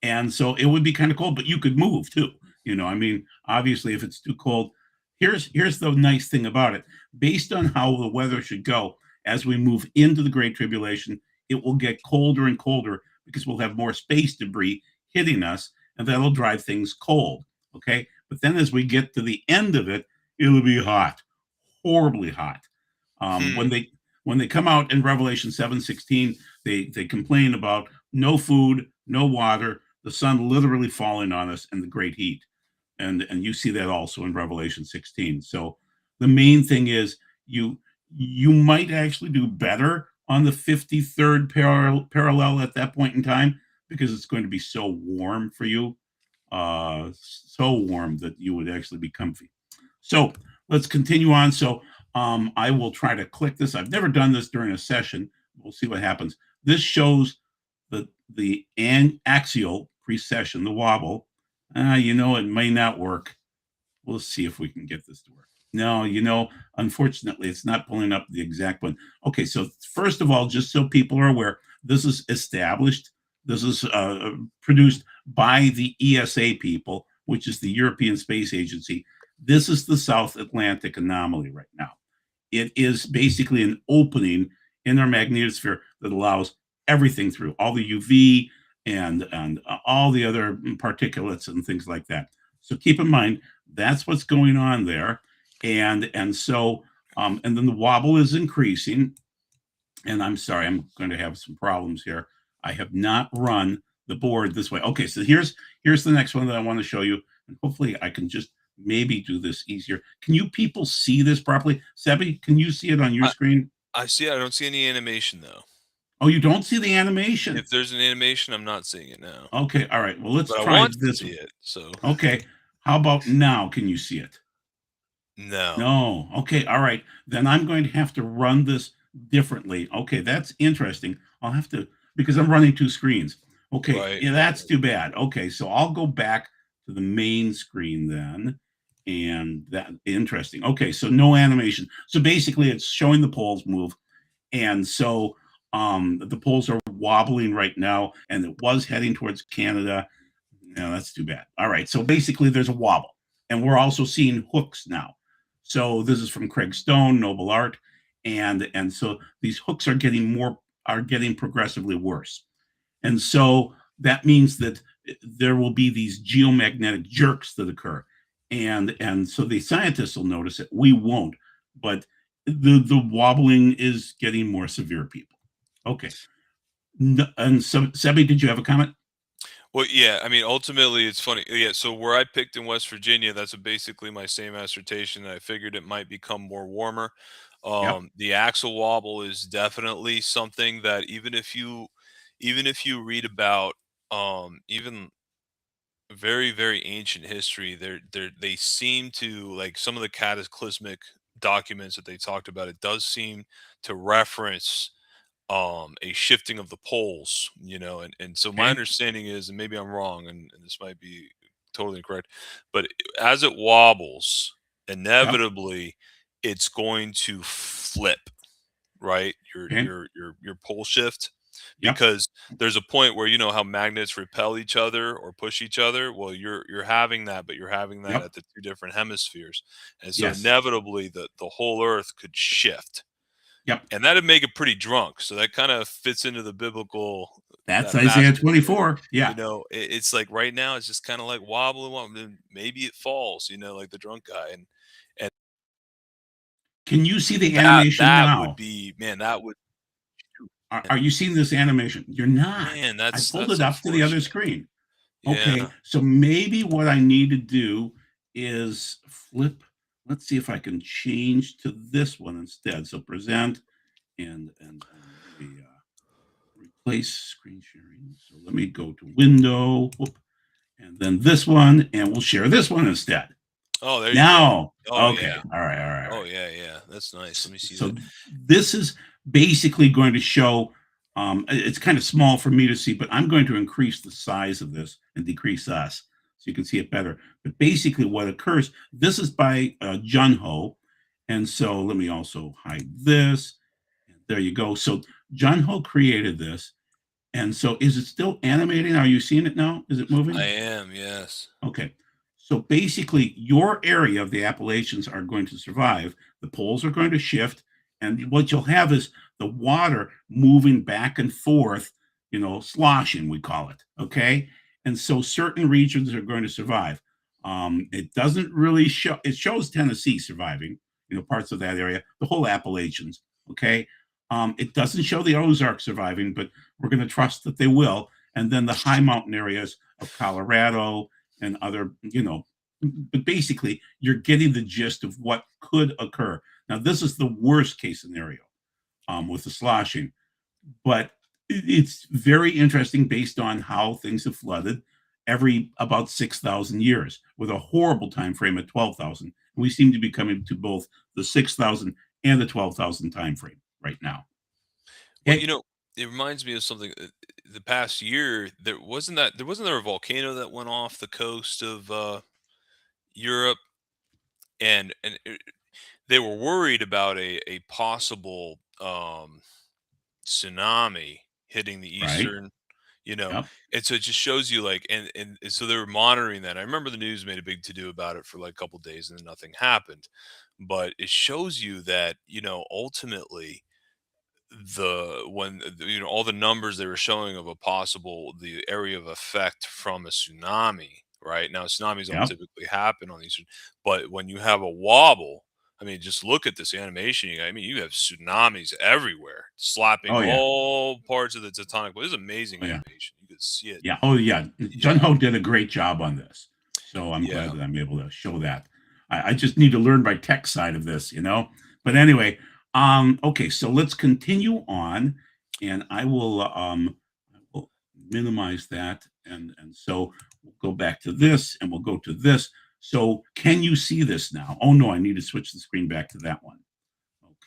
and so it would be kind of cold, but you could move too. I mean, obviously, if it's too cold, here's the nice thing about it. Based on how the weather should go as we move into the Great Tribulation, it will get colder and colder because we'll have more space debris hitting us, and that'll drive things cold. Okay, but then as we get to the end of it, it'll be hot, horribly hot. Um, Hmm. when they when they come out in Revelation 7:16, they complain about no food, no water, the sun literally falling on us, and the great heat. And you see that also in Revelation 16. So the main thing is you might actually do better on the 53rd parallel at that point in time because it's going to be so warm for you, so warm that you would actually be comfy. So let's continue on. So I will try to click this. I've never done this during a session. We'll see what happens. This shows the axial precession, the wobble. It may not work. We'll see if we can get this to work. No, unfortunately, it's not pulling up the exact one. Okay, so first of all, just so people are aware, this is established. This is produced by the ESA people, which is the European Space Agency. This is the South Atlantic anomaly right now. It is basically an opening in our magnetosphere that allows everything through, all the UV and all the other particulates and things like that. So keep in mind that's what's going on there, and then the wobble is increasing. And I'm sorry, I'm going to have some problems here. I have not run the board this way. Okay, so here's the next one that I want to show you, and hopefully I can just maybe do this easier. Can you people see this properly? Sebi, can you see it on your I, screen? I see it. I don't see any animation though. Oh, you don't see the animation. If there's an animation, I'm not seeing it now. Okay, all right. Well, let's But I try want to this see one. it. So Okay, how about now? Can you see it? no. No. Okay. All right. Then I'm going to have to run this differently. Okay. That's interesting. I'll have to, because I'm running two screens. Okay. Right, Yeah, right, that's too bad. Okay. So I'll go back to the main screen then. And that interesting. Okay. So no animation. So basically it's showing the poles move. And so the poles are wobbling right now, and it was heading towards Canada. No, that's too bad. All right. So basically, there's a wobble, and we're also seeing hooks now. So this is from Craig Stone, Noble Art, and so these hooks are getting progressively worse, and so that means that there will be these geomagnetic jerks that occur, and so the scientists will notice it. We won't, but the wobbling is getting more severe. People, okay. And so, Sebi, did you have a comment? Well, yeah, I mean, ultimately, it's funny. Yeah, so where I picked in West Virginia, that's basically my same assertion. I figured it might become more warmer. Yep. The axle wobble is definitely something that even if you read about, even very, very ancient history, they seem to like some of the cataclysmic documents that they talked about. It does seem to reference a shifting of the poles, and so my Okay. understanding is, and maybe I'm wrong, and this might be totally incorrect, but as it wobbles, Yep. inevitably it's going to flip, right, Okay. your pole shift, Yep. because there's a point where you know how magnets repel each other or push each other. Well, you're having that, but you're having that Yep. at the two different hemispheres, and so Yes. inevitably the whole earth could shift, Yep. and that'd make it pretty drunk. So that kind of fits into the biblical, That's that Isaiah passage where, 24. Yeah. it's like right now it's just kind of like wobbling, wobbling, and maybe it falls, like the drunk guy, and Can you see the that animation that would now? be, man, that would. Are you seeing this animation? You're not. Man, I that's pulled it up to the other unfortunate. screen. Okay, Yeah. so maybe what I need to do is flip. Let's see if I can change to this one instead. So present and let me replace screen sharing. So let me go to window, whoop, and then this one, and we'll share this one instead. Oh, there you go. Now, Oh okay, yeah. all right, all right, all Oh right. yeah, yeah. That's nice. Let me see So that. this is basically going to show, it's kind of small for me to see, but I'm going to increase the size of this and decrease us so you can see it better. But basically what occurs, this is by Jun Ho. And so let me also hide this. There you go. So Jun Ho created this. And so is it still animating? Are you seeing it now? Is it I moving? am, yes. Okay. So basically, your area of the Appalachians are going to survive. The poles are going to shift. And what you'll have is the water moving back and forth, sloshing, we call it. Okay. And so certain regions are going to survive. It doesn't really show, it shows Tennessee surviving, parts of that area, the whole Appalachians. Okay. It doesn't show the Ozarks surviving, but we're going to trust that they will. And then the high mountain areas of Colorado, and other, but basically you're getting the gist of what could occur. Now, this is the worst case scenario with the sloshing, but it's very interesting based on how things have flooded every about 6,000 years with a horrible time frame at 12,000. We seem to be coming to both the 6,000 and the 12,000 time frame right now. Well, Okay. it reminds me of something. The past year, there wasn't there a volcano that went off the coast of Europe, and they were worried about a possible tsunami hitting the Right. eastern, you know, Yep. and so it just shows you like, and so they were monitoring that. I remember the news made a big to do about it for like a couple days, and then nothing happened. But it shows you that ultimately all the numbers they were showing of the area of effect from a tsunami. Right now, tsunamis don't Yep. typically happen on these, but when you have a wobble, I mean, just look at this animation. I mean, you have tsunamis everywhere, slapping Oh yeah. all parts of the tectonic plate. This is amazing Oh yeah. animation. You could see it. Yeah. Oh, yeah. Jun Yeah, Ho did a great job on this. So I'm glad yeah. that I'm able to show that. I just need to learn my tech side of this. But anyway, okay, so let's continue on, and I will minimize that, and so we'll go back to this, and we'll go to this. So can you see this now? Oh no, I need to switch the screen back to that one.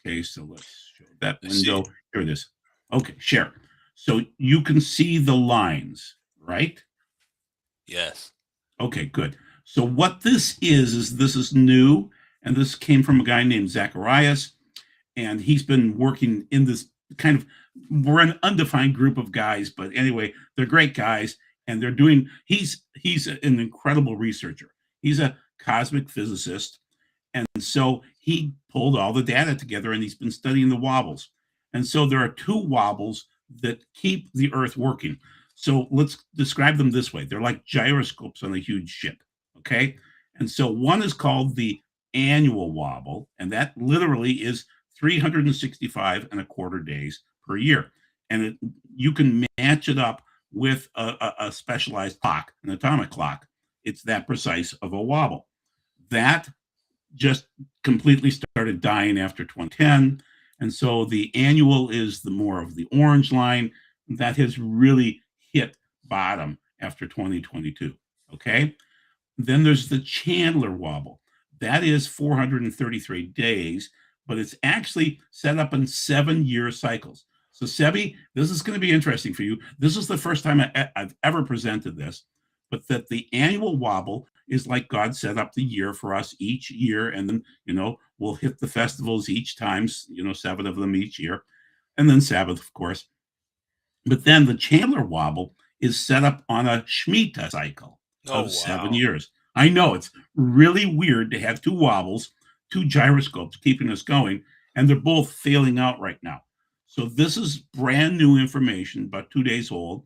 Okay, so let's show that I see. window. Here it is. Okay, share. So you can see the lines, right? Yes. Okay, good. So what this is new, and this came from a guy named Zacharias, and he's been working in this kind of, we're an undefined group of guys, but anyway, they're great guys, and he's an incredible researcher. He's a cosmic physicist, and so he pulled all the data together and he's been studying the wobbles. And so there are two wobbles that keep the Earth working. So let's describe them this way: they're like gyroscopes on a huge ship. Okay. And so one is called the annual wobble, and that literally is 365 and a quarter days per year. And you can match it up with a specialized clock, an atomic clock. It's that precise of a wobble. That just completely started dying after 2010. And so the annual is the more of the orange line that has really hit bottom after 2022. Okay. Then there's the Chandler wobble. That is 433 days, but it's actually set up in 7-year cycles. So, Sebi, this is going to be interesting for you. This is the first time I've ever presented this, but that the annual wobble is like God set up the year for us each year. And then, we'll hit the festivals each time, 7 of them each year. And then Sabbath, of course. But then the Chandler wobble is set up on a Shemitah cycle Oh of 7 wow. years. I know it's really weird to have two wobbles, two gyroscopes keeping us going, and they're both failing out right now. So this is brand new information, about 2 days old.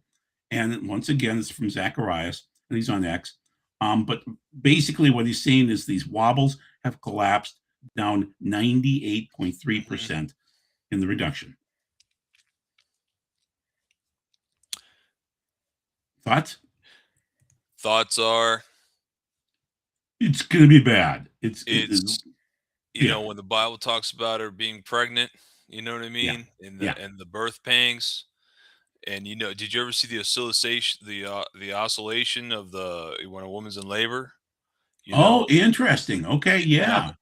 And once again, it's from Zacharias, and he's on X. But basically, what he's saying is these wobbles have collapsed down Mhm. 98.3% in the reduction. Thoughts? Thoughts are, It's gonna be bad. It is. it's Yeah, when the Bible talks about her being pregnant, you know what I yeah, mean, and yeah. the birth pangs, and did you ever see the oscillation, the oscillation of the when a woman's in labor? You Oh, know, interesting. Okay, and yeah,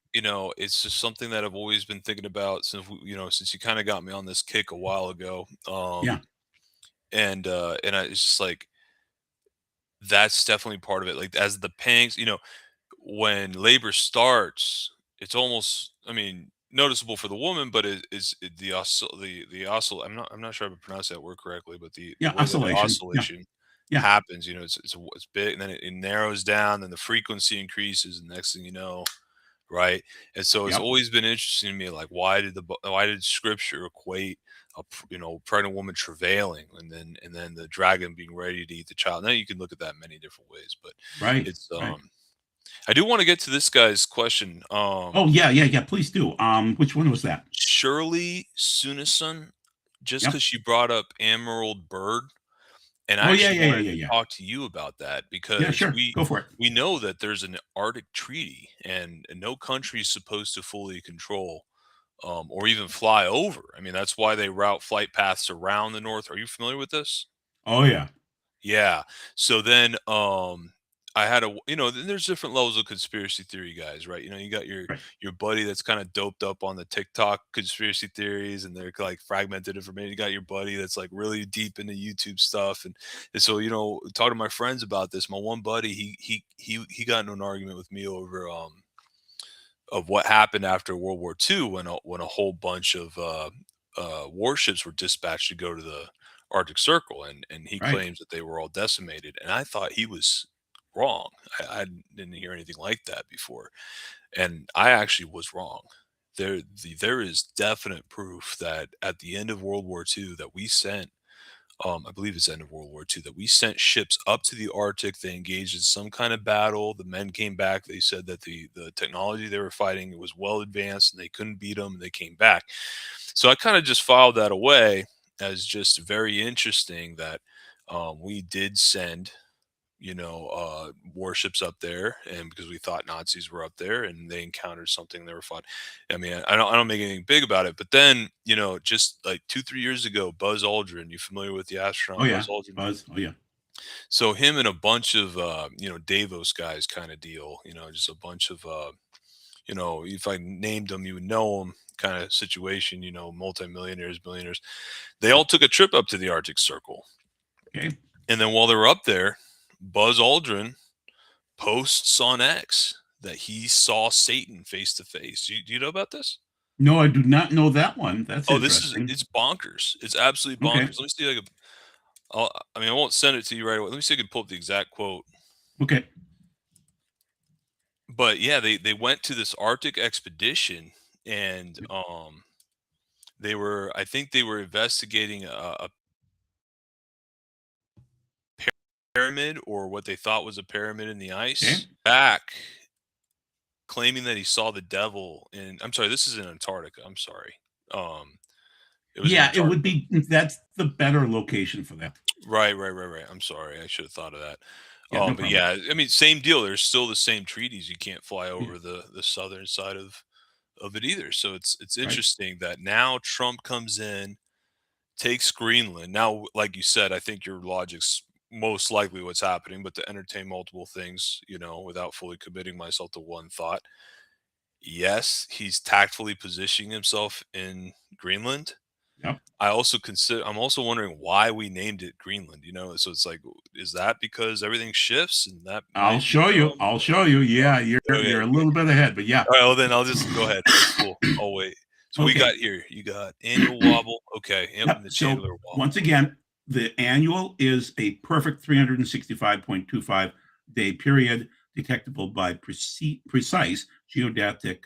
it's just something that I've always been thinking about since since you kind of got me on this kick a while ago. yeah. And it's just like that's definitely part of it. Like as the pangs, when labor starts, it's almost, I mean, noticeable for the woman, but I'm not sure if I pronounced that word correctly, but the Yeah, way that the oscillation. Yeah, oscillation yeah, happens, it's big, and then it narrows down, then the frequency increases, and next thing you know, right? And so it's yep, always been interesting to me, like why did Scripture equate pregnant woman travailing, and then the dragon being ready to eat the child? Now you can look at that many different ways, but right, it's right. I do want to get to this guy's question. Oh, yeah, yeah, yeah, please do. Which one was that? Shirley Sunison, just Yep. because she brought up Emerald Bird, and Oh, I yeah, actually yeah, yeah, wanted yeah, to yeah. talk to you about that Yeah, because sure, go for it. we know that there's an Arctic treaty, and no country is supposed to fully control or even fly over. I mean, that's why they route flight paths around the North. Are you familiar with this? Oh, yeah, Yeah. So then, I had then there's different levels of conspiracy theory guys, right? You got right, your buddy that's kind of doped up on the TikTok conspiracy theories, and they're like fragmented information. You got your buddy that's like really deep into YouTube stuff, and so talking to my friends about this. My one buddy, he got into an argument with me over of what happened after World War II when a whole bunch of warships were dispatched to go to the Arctic Circle, and he right. claims that they were all decimated, and I thought he was wrong. I didn't hear anything like that before, and I actually was wrong. There is definite proof that at the end of World War II that we sent I believe it's end of World War II, that we sent ships up to the Arctic. They engaged in some kind of battle. The men came back. They said that the technology they were fighting was well advanced and they couldn't beat them. And they came back. So I kind of just filed that away as just very interesting that we did send warships up there, and because we thought Nazis were up there and they encountered something they were fought. I mean, I don't make anything big about it, but then, just like 2, 3 years ago, Buzz Aldrin, you familiar with the Oh, astronaut yeah, Buzz Aldrin? Buzz. Oh, yeah, So him and a bunch of, Davos guys kind of deal, just a bunch of, if I named them, you would know them kind of situation, multimillionaires, billionaires. They all took a trip up to the Arctic Circle. okay. And then while they were up there, Buzz Aldrin posts on X that he saw Satan face to face. Do you know about this? No, I do not know that one. That's Oh, interesting. it's bonkers. It's absolutely Okay, bonkers. Let me see if I can. I mean, I won't send it to you right away. Let me see if I can pull up the exact quote. okay. But yeah, they went to this Arctic expedition, and I think they were investigating a pyramid, or what they thought was a pyramid in the Okay. ice. Back claiming that he saw the devil in. I'm sorry, this is in Antarctica. I'm sorry. Um, it was in Yeah, it would Antarctica. be that's the better location for that. Right, right, right, right. I'm sorry. I should have thought of that. Yeah, no But problem. yeah, I mean, same deal. There's still the same treaties. You can't fly Yeah, over the southern side of it either. So it's right. interesting that now Trump comes in, takes Greenland. Now, like you said, I think your logic's most likely what's happening. But to entertain multiple things, without fully committing myself to one thought, yes, he's tactfully positioning himself in Greenland. Yep. I'm also wondering why we named it Greenland, so it's like, is that because everything shifts and that I'll might be show you. some. I'll show you. Yeah, Okay. you're a little bit ahead, but yeah. All right, well then I'll just go ahead. That's cool. I'll wait. So we Okay. got here. You got annual wobble. Okay. Yep. And Yep. the So Chandler wobble. once again, the annual is a perfect 365.25 day period detectable by precise geodatic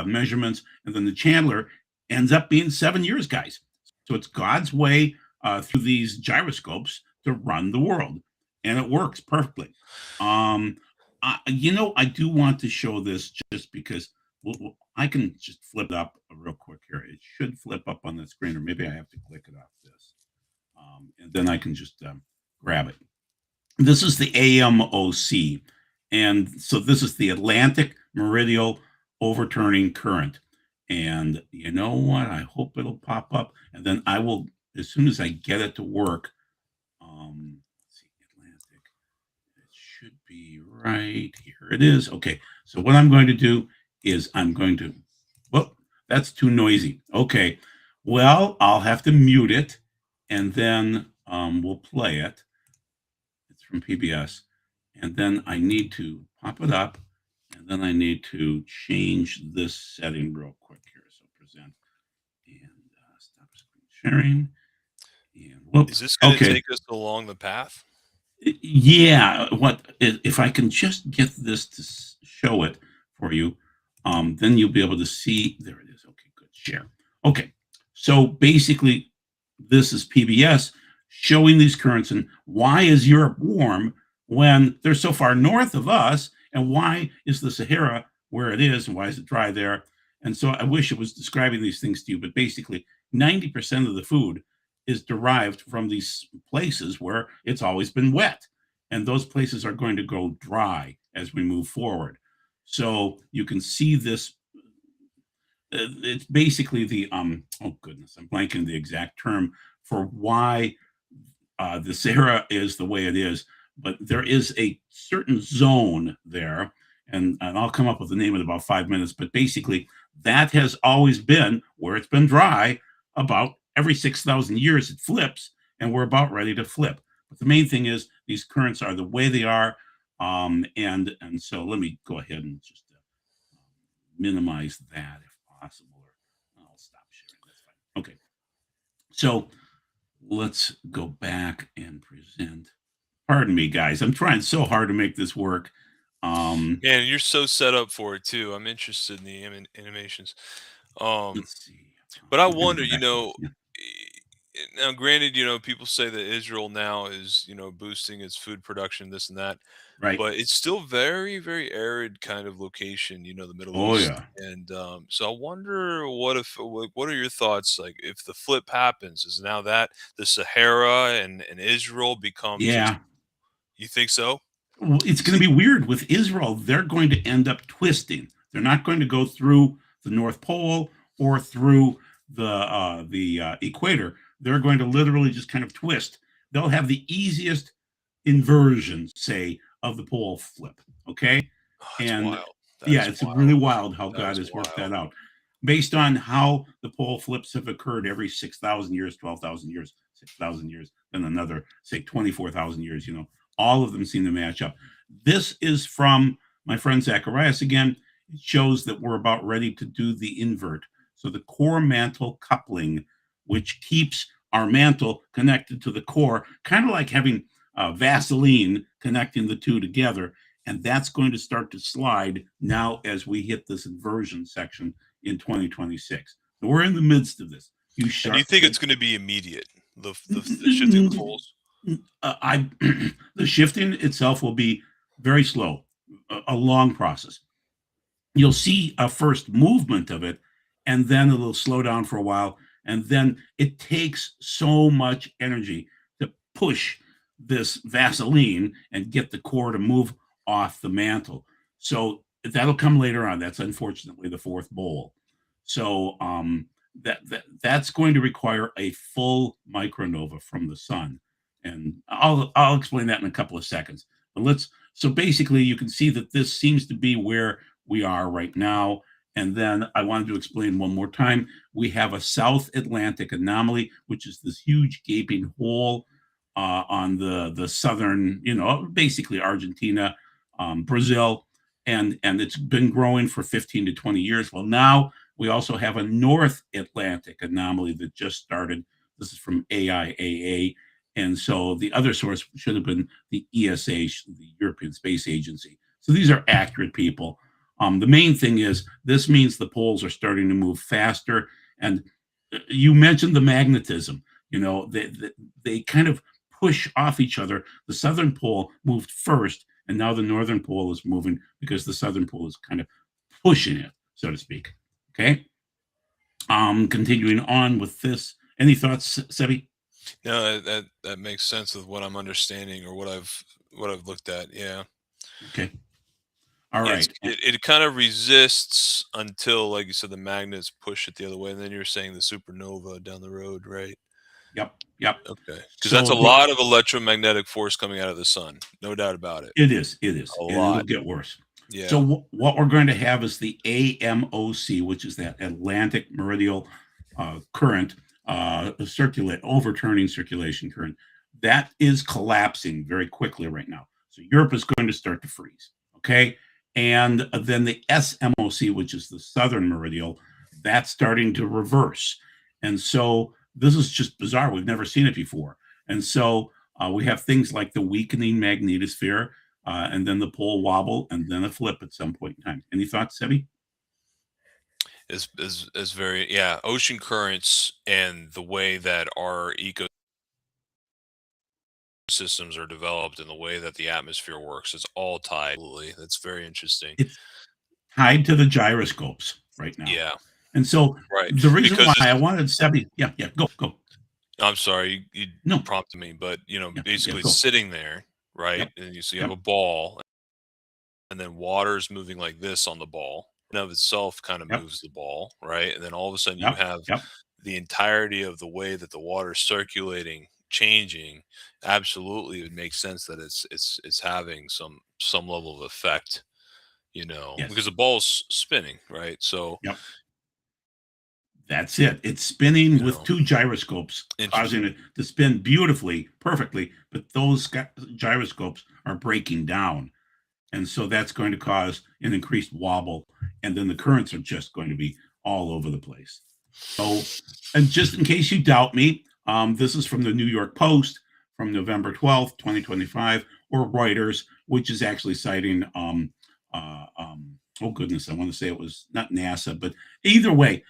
measurements. And then the Chandler ends up being 7 years, guys. So it's God's way through these gyroscopes to run the world. And it works perfectly. Um, I do want to show this just because I can just flip it up real quick here. It should flip up on the screen, or maybe I have to click it off this, and then I can just grab it. This is the AMOC. And so this is the Atlantic Meridional Overturning Current. And you know what? I hope it'll pop up. And then I will, as soon as I get it to work, let's see, Atlantic. It should be right here. It is. Okay. So what I'm going to do is I'm going to, well, that's too noisy. Okay. Well, I'll have to mute it and then we'll play it. It's from PBS. And then I need to pop it up and then I need to change this setting real quick here. So present and stop screen sharing. And Is whoops. this going to Okay. take us along the path? Yeah, what if I can just get this to show it for you, then you'll be able to see. There it is. Okay, good. Share. Okay, so basically, this is PBS showing these currents and why is Europe warm when they're so far north of us, and why is the Sahara where it is, and why is it dry there? And so I wish it was describing these things to you, but basically, 90% of the food is derived from these places where it's always been wet. And those places are going to go dry as we move forward. So you can see this. It's basically the, oh goodness, I'm blanking the exact term for why the Sahara is the way it is, but there is a certain zone there, and I'll come up with the name in about 5 minutes. But basically, that has always been where it's been dry. About every 6,000 years, it flips, and we're about ready to flip. But the main thing is these currents are the way they are, and so let me go ahead and just minimize that if possible, or I'll stop sharing. That's fine. Okay, so let's go back and present. Pardon me, guys. I'm trying so hard to make this work. And you're so set up for it too. I'm interested in the animations. Um, Let's see. but I I'm going to wonder, go back to it. Yeah. now granted, people say that Israel now is, boosting its food production, this and that, Right. but it's still very, very arid kind of location, the Middle Oh East. yeah. And so I wonder what are your thoughts? Like if the flip happens, is now that the Sahara and Israel become just, Yeah. you think so? Well, it's going to be weird with Israel. They're going to end up twisting. They're not going to go through the North Pole or through the equator. They're going to literally just kind of twist. They'll have the easiest inversion, say, of the pole flip. Okay, Oh, that's and wild. That yeah, is it's really wild. wild how That God is has worked wild. that out. Based on how the pole flips have occurred every 6,000 years, 12,000 years, 6,000 years, then another, say, 24,000 years, all of them seem to match up. This is from my friend Zacharias again. It shows that we're about ready to do the invert. So the core mantle coupling, which keeps our mantle connected to the core, kind of like having Vaseline connecting the two together. And that's going to start to slide now as we hit this inversion section in 2026. So we're in the midst of this. You And do you sharp. think it's gonna be immediate, the shifting of the poles? I the shifting itself will be very slow, a long process. You'll see a first movement of it, and then it'll slow down for a while, and then it takes so much energy to push this Vaseline and get the core to move off the mantle. So that'll come later on. That's unfortunately the fourth bowl. So that's going to require a full micronova from the sun, and I'll explain that in a couple of seconds. But let's so basically you can see that this seems to be where we are right now. And then I wanted to explain one more time. We have a South Atlantic anomaly, which is this huge gaping hole on the southern, basically Argentina, Brazil, and it's been growing for 15 to 20 years. Well, now we also have a North Atlantic anomaly that just started. This is from AIAA. And so the other source should have been the ESA, the European Space Agency. So these are accurate people. The main thing is this means the poles are starting to move faster. And you mentioned the magnetism. They kind of push off each other. The southern pole moved first, and now the northern pole is moving because the southern pole is kind of pushing it, so to speak. Okay. Continuing on with this. Any thoughts, Sebi? No, that makes sense with what I'm understanding or what I've what I've looked at. Yeah. Okay. All It's right. it kind of resists until, like you said, the magnets push it the other way, and then you're saying the supernova down the road, right? Yep. Yep. Okay, because that's So a the lot of electromagnetic force coming out of the sun, no doubt about it. it is, A and it'll lot. get worse. So Yeah. what we're going to have is the AMOC, which is that Atlantic Meridional current, circulate overturning circulation current. That is collapsing very quickly right now. So Europe is going to start to freeze. Okay, and then the SMOC, which is the Southern Meridional, that's starting to reverse. And so this is just bizarre. We've never seen it before. And so we have things like the weakening magnetosphere, and then the pole wobble, and then a flip at some point in time. Any thoughts, Sebi? Is very, yeah, ocean currents and the way that our ecosystems are developed and the way that the atmosphere works is all tied. Absolutely. That's very interesting. It's tied to the gyroscopes right now. Yeah, And so right. the reason Because why I it's wanted Sebi, yeah, yeah, go. I'm sorry, you No, prompted me, but yeah, yeah, basically go. sitting there, right? Yep, And you have yep, a ball, and then water's moving like this on the ball. In of itself kind of yep, moves the ball, right? And then all of a sudden you yep, have yep. the entirety of the way that the water's circulating changing. Absolutely, it would make sense that it's having some level of effect, because Yes, the ball's spinning, right? So, yep. That's it. It's spinning you with know, two gyroscopes, causing interesting. it to spin beautifully, perfectly. But those gyroscopes are breaking down. And so that's going to cause an increased wobble. And then the currents are just going to be all over the place. So, and just in case you doubt me, this is from the New York Post from November 12th, 2025, or Reuters, which is actually citing, oh goodness, I want to say it was not NASA, but either way,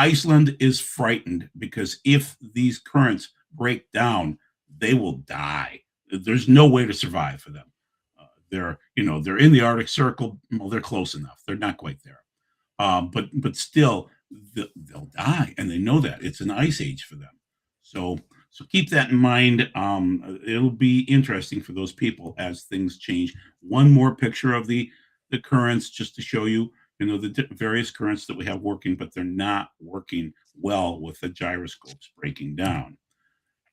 Iceland is frightened because if these currents break down, they will die. There's no way to survive for them. They're in the Arctic Circle. Well, they're close enough. They're not quite there, but still, they'll die, and they know that it's an ice age for them. So keep that in mind. It'll be interesting for those people as things change. One more picture of the currents, just to show you, the various currents that we have working, but they're not working well with the gyroscopes breaking down.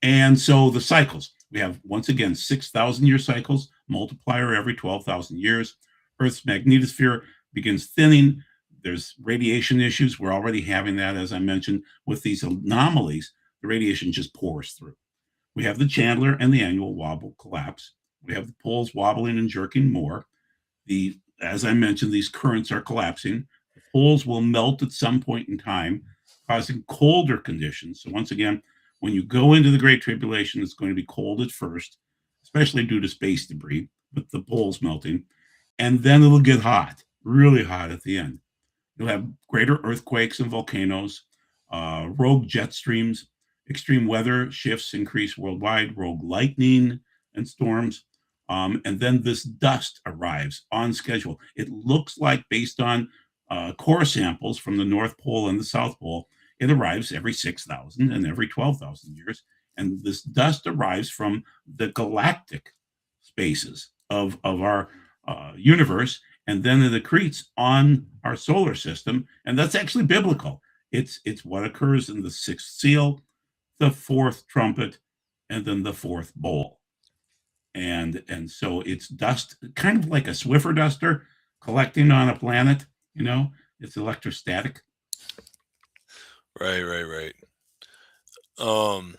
And so the cycles, we have once again 6,000-year cycles, multiplier every 12,000 years. Earth's magnetosphere begins thinning. There's radiation issues. We're already having that, as I mentioned, with these anomalies. The radiation just pours through. We have the Chandler and the annual wobble collapse. We have the poles wobbling and jerking more. As I mentioned, these currents are collapsing. The poles will melt at some point in time, causing colder conditions. So once again, when you go into the Great Tribulation, it's going to be cold at first, especially due to space debris, with the poles melting, and then it'll get hot, really hot at the end. You'll have greater earthquakes and volcanoes, rogue jet streams, extreme weather shifts increase worldwide, rogue lightning and storms. And then this dust arrives on schedule. It looks like, based on core samples from the North Pole and the South Pole, it arrives every 6,000 and every 12,000 years. And this dust arrives from the galactic spaces of our universe, and then it accretes on our solar system, and that's actually biblical. It's what occurs in the sixth seal, the fourth trumpet, and then the fourth bowl. And so it's dust, kind of like a Swiffer duster collecting on a planet. It's electrostatic. Right, right, right. Um,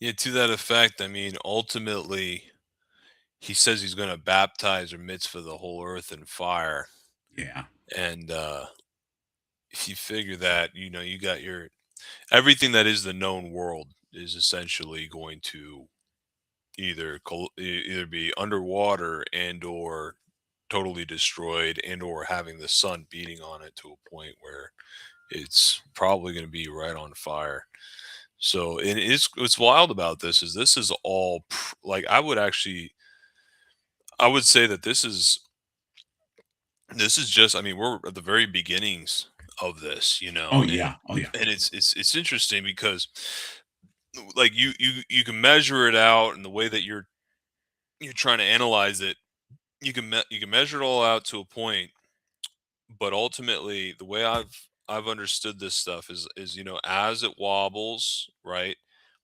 yeah, to that effect, I mean, ultimately, he says he's going to baptize or mitzvah the whole earth in fire. Yeah. And if you figure that, you got your everything that is the known world is essentially going to either be underwater and or totally destroyed and or having the sun beating on it to a point where it's probably going to be right on fire. So it is what's wild about this is all like I would say that this is just, I mean, we're at the very beginnings of this, Oh and yeah. Oh yeah. it's interesting because like you can measure it out, and the way that you're trying to analyze it, you can measure it all out to a point, but ultimately the way I've understood this stuff is as it wobbles, right?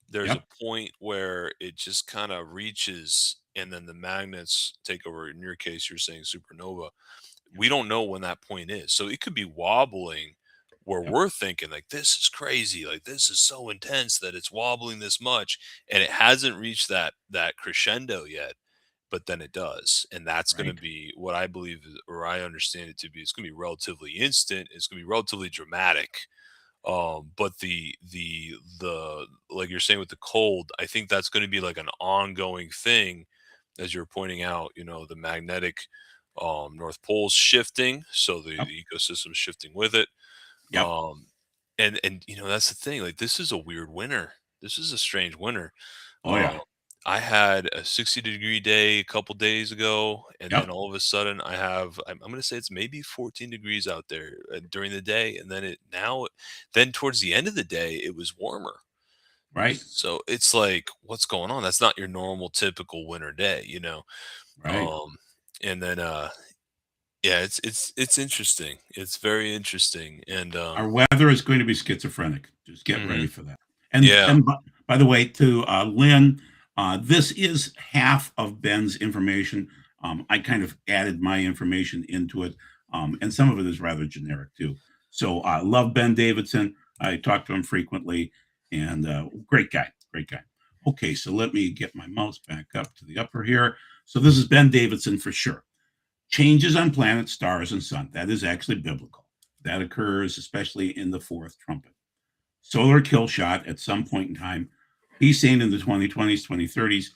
There's a Yep. point where it just kind of reaches, and then the magnets take over. In your case, you're saying supernova. Yep. We don't know when that point is. So it could be wobbling where Yep. we're thinking like this is crazy, like this is so intense that it's wobbling this much, and it hasn't reached that crescendo yet, but then it does. And that's going to Right. be what I believe or I understand it to be. It's going to be relatively instant. It's going to be relatively dramatic. But the like you're saying with the cold, I think that's going to be like an ongoing thing, as you're pointing out. The magnetic North Pole's shifting, so Yep. the ecosystem's shifting with it. Yep. Um, and that's the thing. Like this is a weird winter. This is a strange winter. Oh Um, yeah. I had a 60-degree day a couple days ago, and then Yep. all of a sudden I'm going to say it's maybe 14 degrees out there during the day, and then towards the end of the day it was warmer. Right. So it's like, what's going on? That's not your normal typical winter day. Right. Um, and then yeah, it's interesting. It's very interesting, and Our weather is going to be schizophrenic. Just get ready mhm, for that. And yeah. and by the way, to Lynn, this is half of Ben's information. I kind of added my information into it, and some of it is rather generic too. So I love Ben Davidson. I talk to him frequently, and great guy, great guy. Okay, so let me get my mouse back up to the upper here. So this is Ben Davidson for sure. Changes on planets, stars, and sun. That is actually biblical. That occurs especially in the fourth trumpet. Solar kill shot at some point in time. He's saying in the 2020s, 2030s.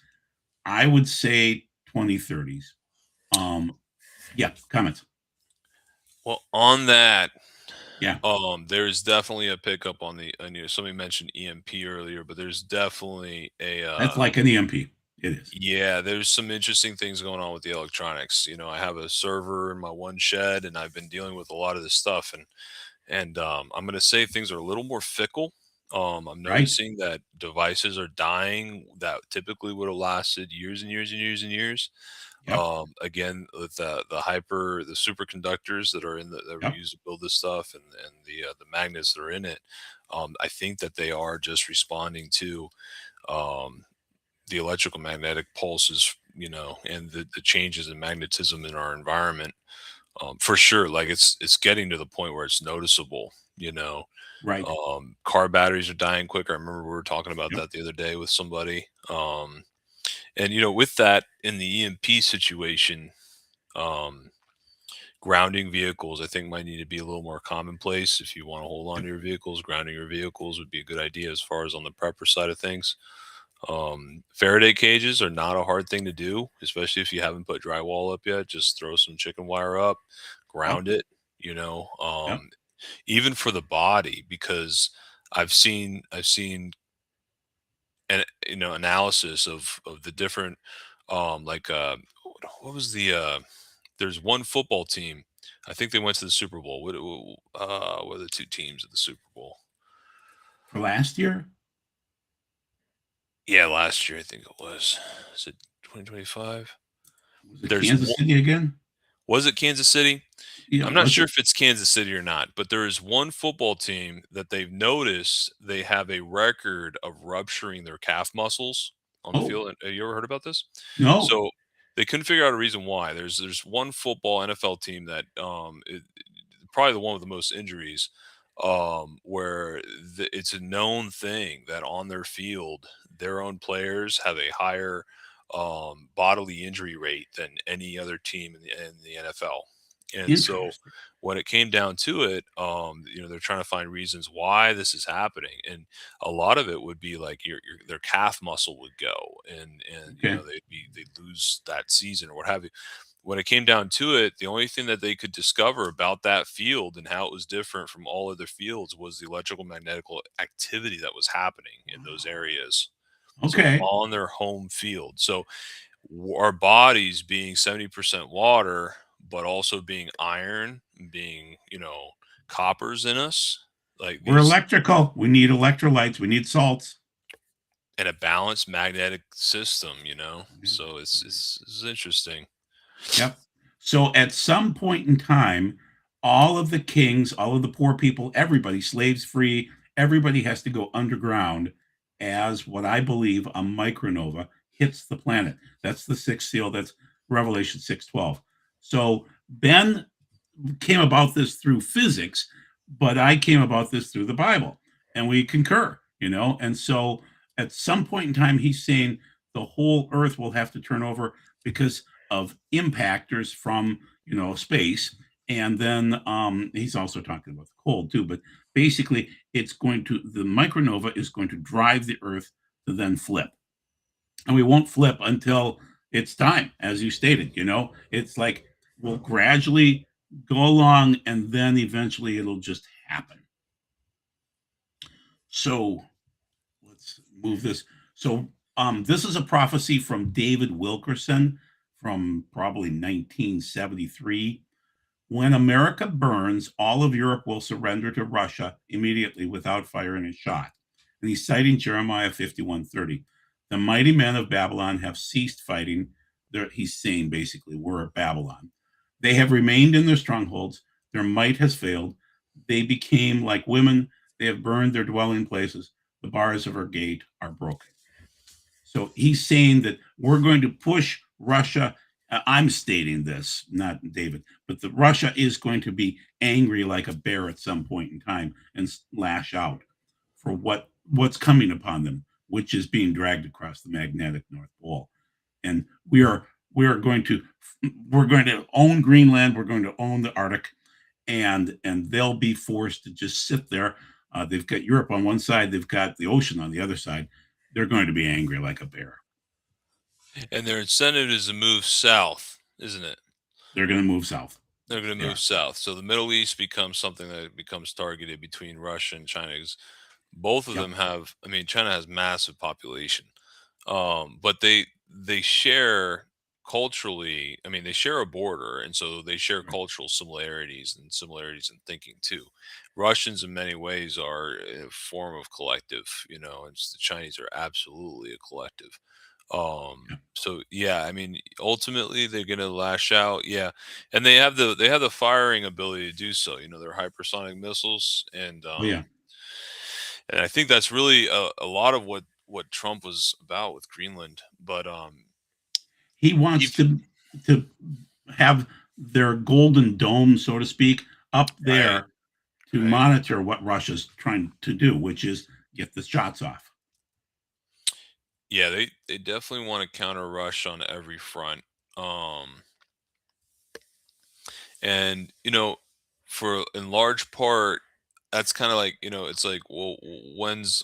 I would say 2030s. Um, yeah, comments. Well, on that, Yeah, there's definitely a pickup on somebody mentioned EMP earlier, but there's definitely a that's like an EMP. It is. yeah, there's some interesting things going on with the electronics. I have a server in my one shed, and I've been dealing with a lot of this stuff, and I'm going to say things are a little more fickle. I'm Right? noticing that devices are dying that typically would have lasted years and years and years and years. Yep. Again, with the superconductors that are that were Yep. used to build this stuff, and the magnets that are in it. I think that they are just responding to um, the electrical magnetic pulses, and the changes in magnetism in our environment. For sure, like it's getting to the point where it's noticeable. Right. Car batteries are dying quicker. I remember we were talking about Yep. that the other day with somebody. And with that in the EMP situation, um, grounding vehicles, I think might need to be a little more commonplace. If you want to hold on Yep. to your vehicles, grounding your vehicles would be a good idea as far as on the prepper side of things. Faraday cages are not a hard thing to do, especially if you haven't put drywall up yet. Just throw some chicken wire up, Yep. ground it, you know, Yep. um, even for the body, because I've seen an analysis of the different like what was there's one football team. I think they went to the Super Bowl. What are the two teams at the Super Bowl? For last year, Yeah, last year I think it was. Is it 2025? was it There's Kansas one, City again? was it Kansas City? Yeah, I'm not was sure it? if it's Kansas City or not, but there is one football team that they've noticed they have a record of rupturing their calf muscles on the Oh, field. Have you ever heard about this? no. So they couldn't figure out a reason why. There's one football NFL team that probably the one with the most injuries, where it's a known thing that on their field, their own players have a higher bodily injury rate than any other team in the NFL. And so Interesting. when it came down to it, they're trying to find reasons why this is happening, and a lot of it would be like their calf muscle would go, and Okay. they'd lose that season or what have you. When it came down to it, the only thing that they could discover about that field and how it was different from all other fields was the electrical magnetical activity that was happening in those Wow. areas. So Okay. on their home field. So our bodies being 70% water, but also being iron, being, coppers in us, like We're these. electrical. We need electrolytes. We need salts. and a balanced magnetic system, Yeah. so it's interesting. Yep. So at some point in time, all of the kings, all of the poor people, everybody, slaves free, everybody has to go underground as what I believe a micronova hits the planet. That's the sixth seal. That's Revelation 6:12. So Ben came about this through physics, but I came about this through the Bible, and we concur. And so at some point in time, he's saying the whole Earth will have to turn over because of impactors from space. And then he's also talking about the cold too. But basically, the micronova is going to drive the Earth to then flip, and we won't flip until it's time, as you stated. It's like we'll gradually go along, and then eventually it'll just happen. So let's move this. So this is a prophecy from David Wilkerson from probably 1973. When America burns, all of Europe will surrender to Russia immediately without firing a shot. And he's citing Jeremiah 51:30. The mighty men of Babylon have ceased fighting. He's saying basically, we're at Babylon. They have remained in their strongholds. Their might has failed. They became like women. They have burned their dwelling places. The bars of our gate are broken. So he's saying that we're going to push Russia. I'm stating this, not David, but that Russia is going to be angry like a bear at some point in time and lash out for what's coming upon them, which is being dragged across the magnetic North Pole. And we are going to own Greenland. We're going to own the Arctic, and they'll be forced to just sit there. They've got Europe on one side. They've got the ocean on the other side. They're going to be angry like a bear. And their incentive is to move south, isn't it? They're going to move south. They're going to They move are. south. So the Middle East becomes something that becomes targeted between Russia and China. 'Cause both of Yep. them have, I mean, China has massive population, but they share culturally. I mean, they share a border, and so they share Right. cultural similarities and similarities in thinking too. Russians, in many ways, are a form of collective, and the Chinese are absolutely a collective. Yep. So yeah, I mean, ultimately they're gonna lash out, yeah, and they have the firing ability to do so. They're hypersonic missiles, and Oh yeah. I think that's really a lot of what Trump was about with Greenland. But He wants even to have their golden dome, so to speak, up right, there to right, monitor what Russia's trying to do, which is get the shots off. yeah, they definitely want to counter Rush on every front. Um, and for in large part, that's kind of like, it's like, well, when's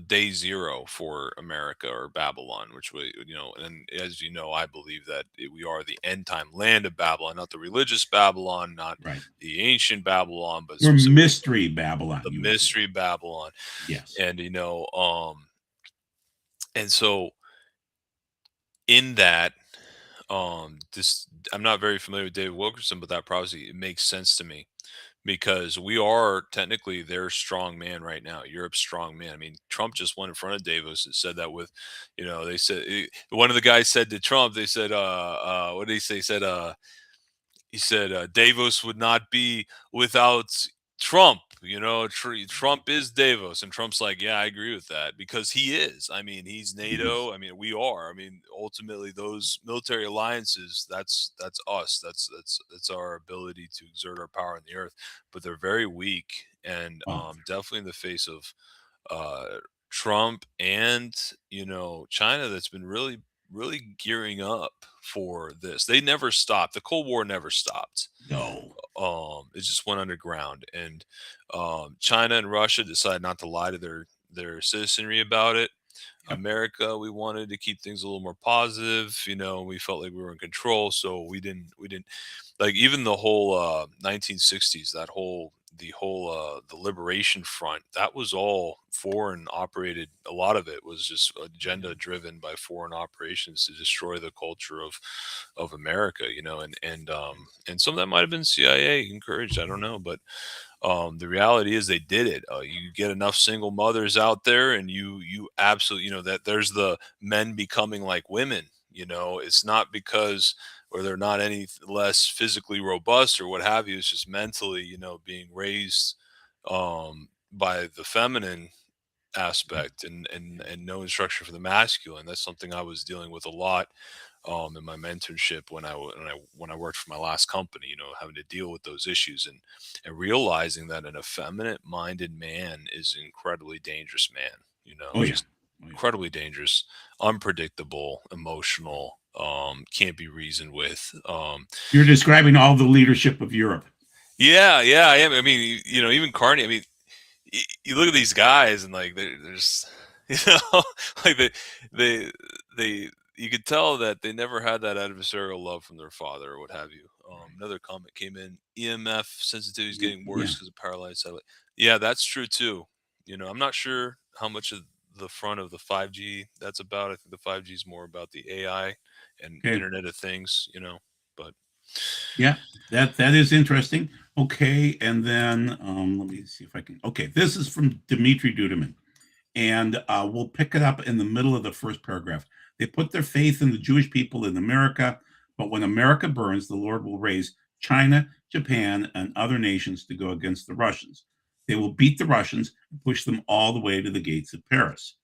day zero for America or Babylon, which we, and as you know, I believe that we are the end time land of Babylon, not the religious Babylon, not Right. the ancient Babylon, but Or specifically mystery Babylon, the you would say. mystery Babylon. Yes. And and so in that, this, I'm not very familiar with David Wilkerson, but that prophecy, it makes sense to me because we are technically their strong man right now. Europe's strong man. I mean, Trump just went in front of Davos and said that with, they said, one of the guys said to Trump, they said, what did he say? He said Davos would not be without Trump. Trump is Davos, and Trump's like, yeah, I agree with that because he is. I mean, he's He is. NATO. I mean, we are. I mean, ultimately, those military alliances, that's us. That's our ability to exert our power on the earth. But they're very weak, and Oh, definitely in the face of Trump and China, that's been really gearing up for this. They never stopped. The Cold War never stopped. no. It just went underground, and China and Russia decided not to lie to their citizenry about it. Yep. America, we wanted to keep things a little more positive. We felt like we were in control, so we didn't like even the whole 1960s. The liberation front, that was all foreign operated. A lot of it was just agenda driven by foreign operations to destroy the culture of America. And some of that might have been CIA encouraged. I don't know, but The reality is they did it. You get enough single mothers out there, and you absolutely, that there's the men becoming like women. It's not because or they're not any less physically robust or what have you. It's just mentally, being raised by the feminine aspect and no instruction for the masculine. That's something I was dealing with a lot in my mentorship when I worked for my last company. Having to deal with those issues and realizing that an effeminate minded man is an incredibly dangerous man. Oh yeah. Just Oh yeah. incredibly dangerous, unpredictable, emotional, can't be reasoned with. You're describing all the leadership of Europe. Yeah, yeah, I am. I mean, even Carney. I mean, you look at these guys and like there's you know like they they you could tell that they never had that adversarial love from their father or what have you. Another comment came in: EMF sensitivity is getting Yeah. worse because of paralyzed satellite. Yeah, that's true too. I'm not sure how much of the front of the 5G that's about. I think the 5G is more about the AI and Okay. Internet of Things. But Yeah. That is interesting. Okay. And then let me see if I can. Okay. This is from Dmitry Dudeman. And we'll pick it up in the middle of the first paragraph. They put their faith in the Jewish people in America, but when America burns, the Lord will raise China, Japan, and other nations to go against the Russians. They will beat the Russians and push them all the way to the gates of Paris.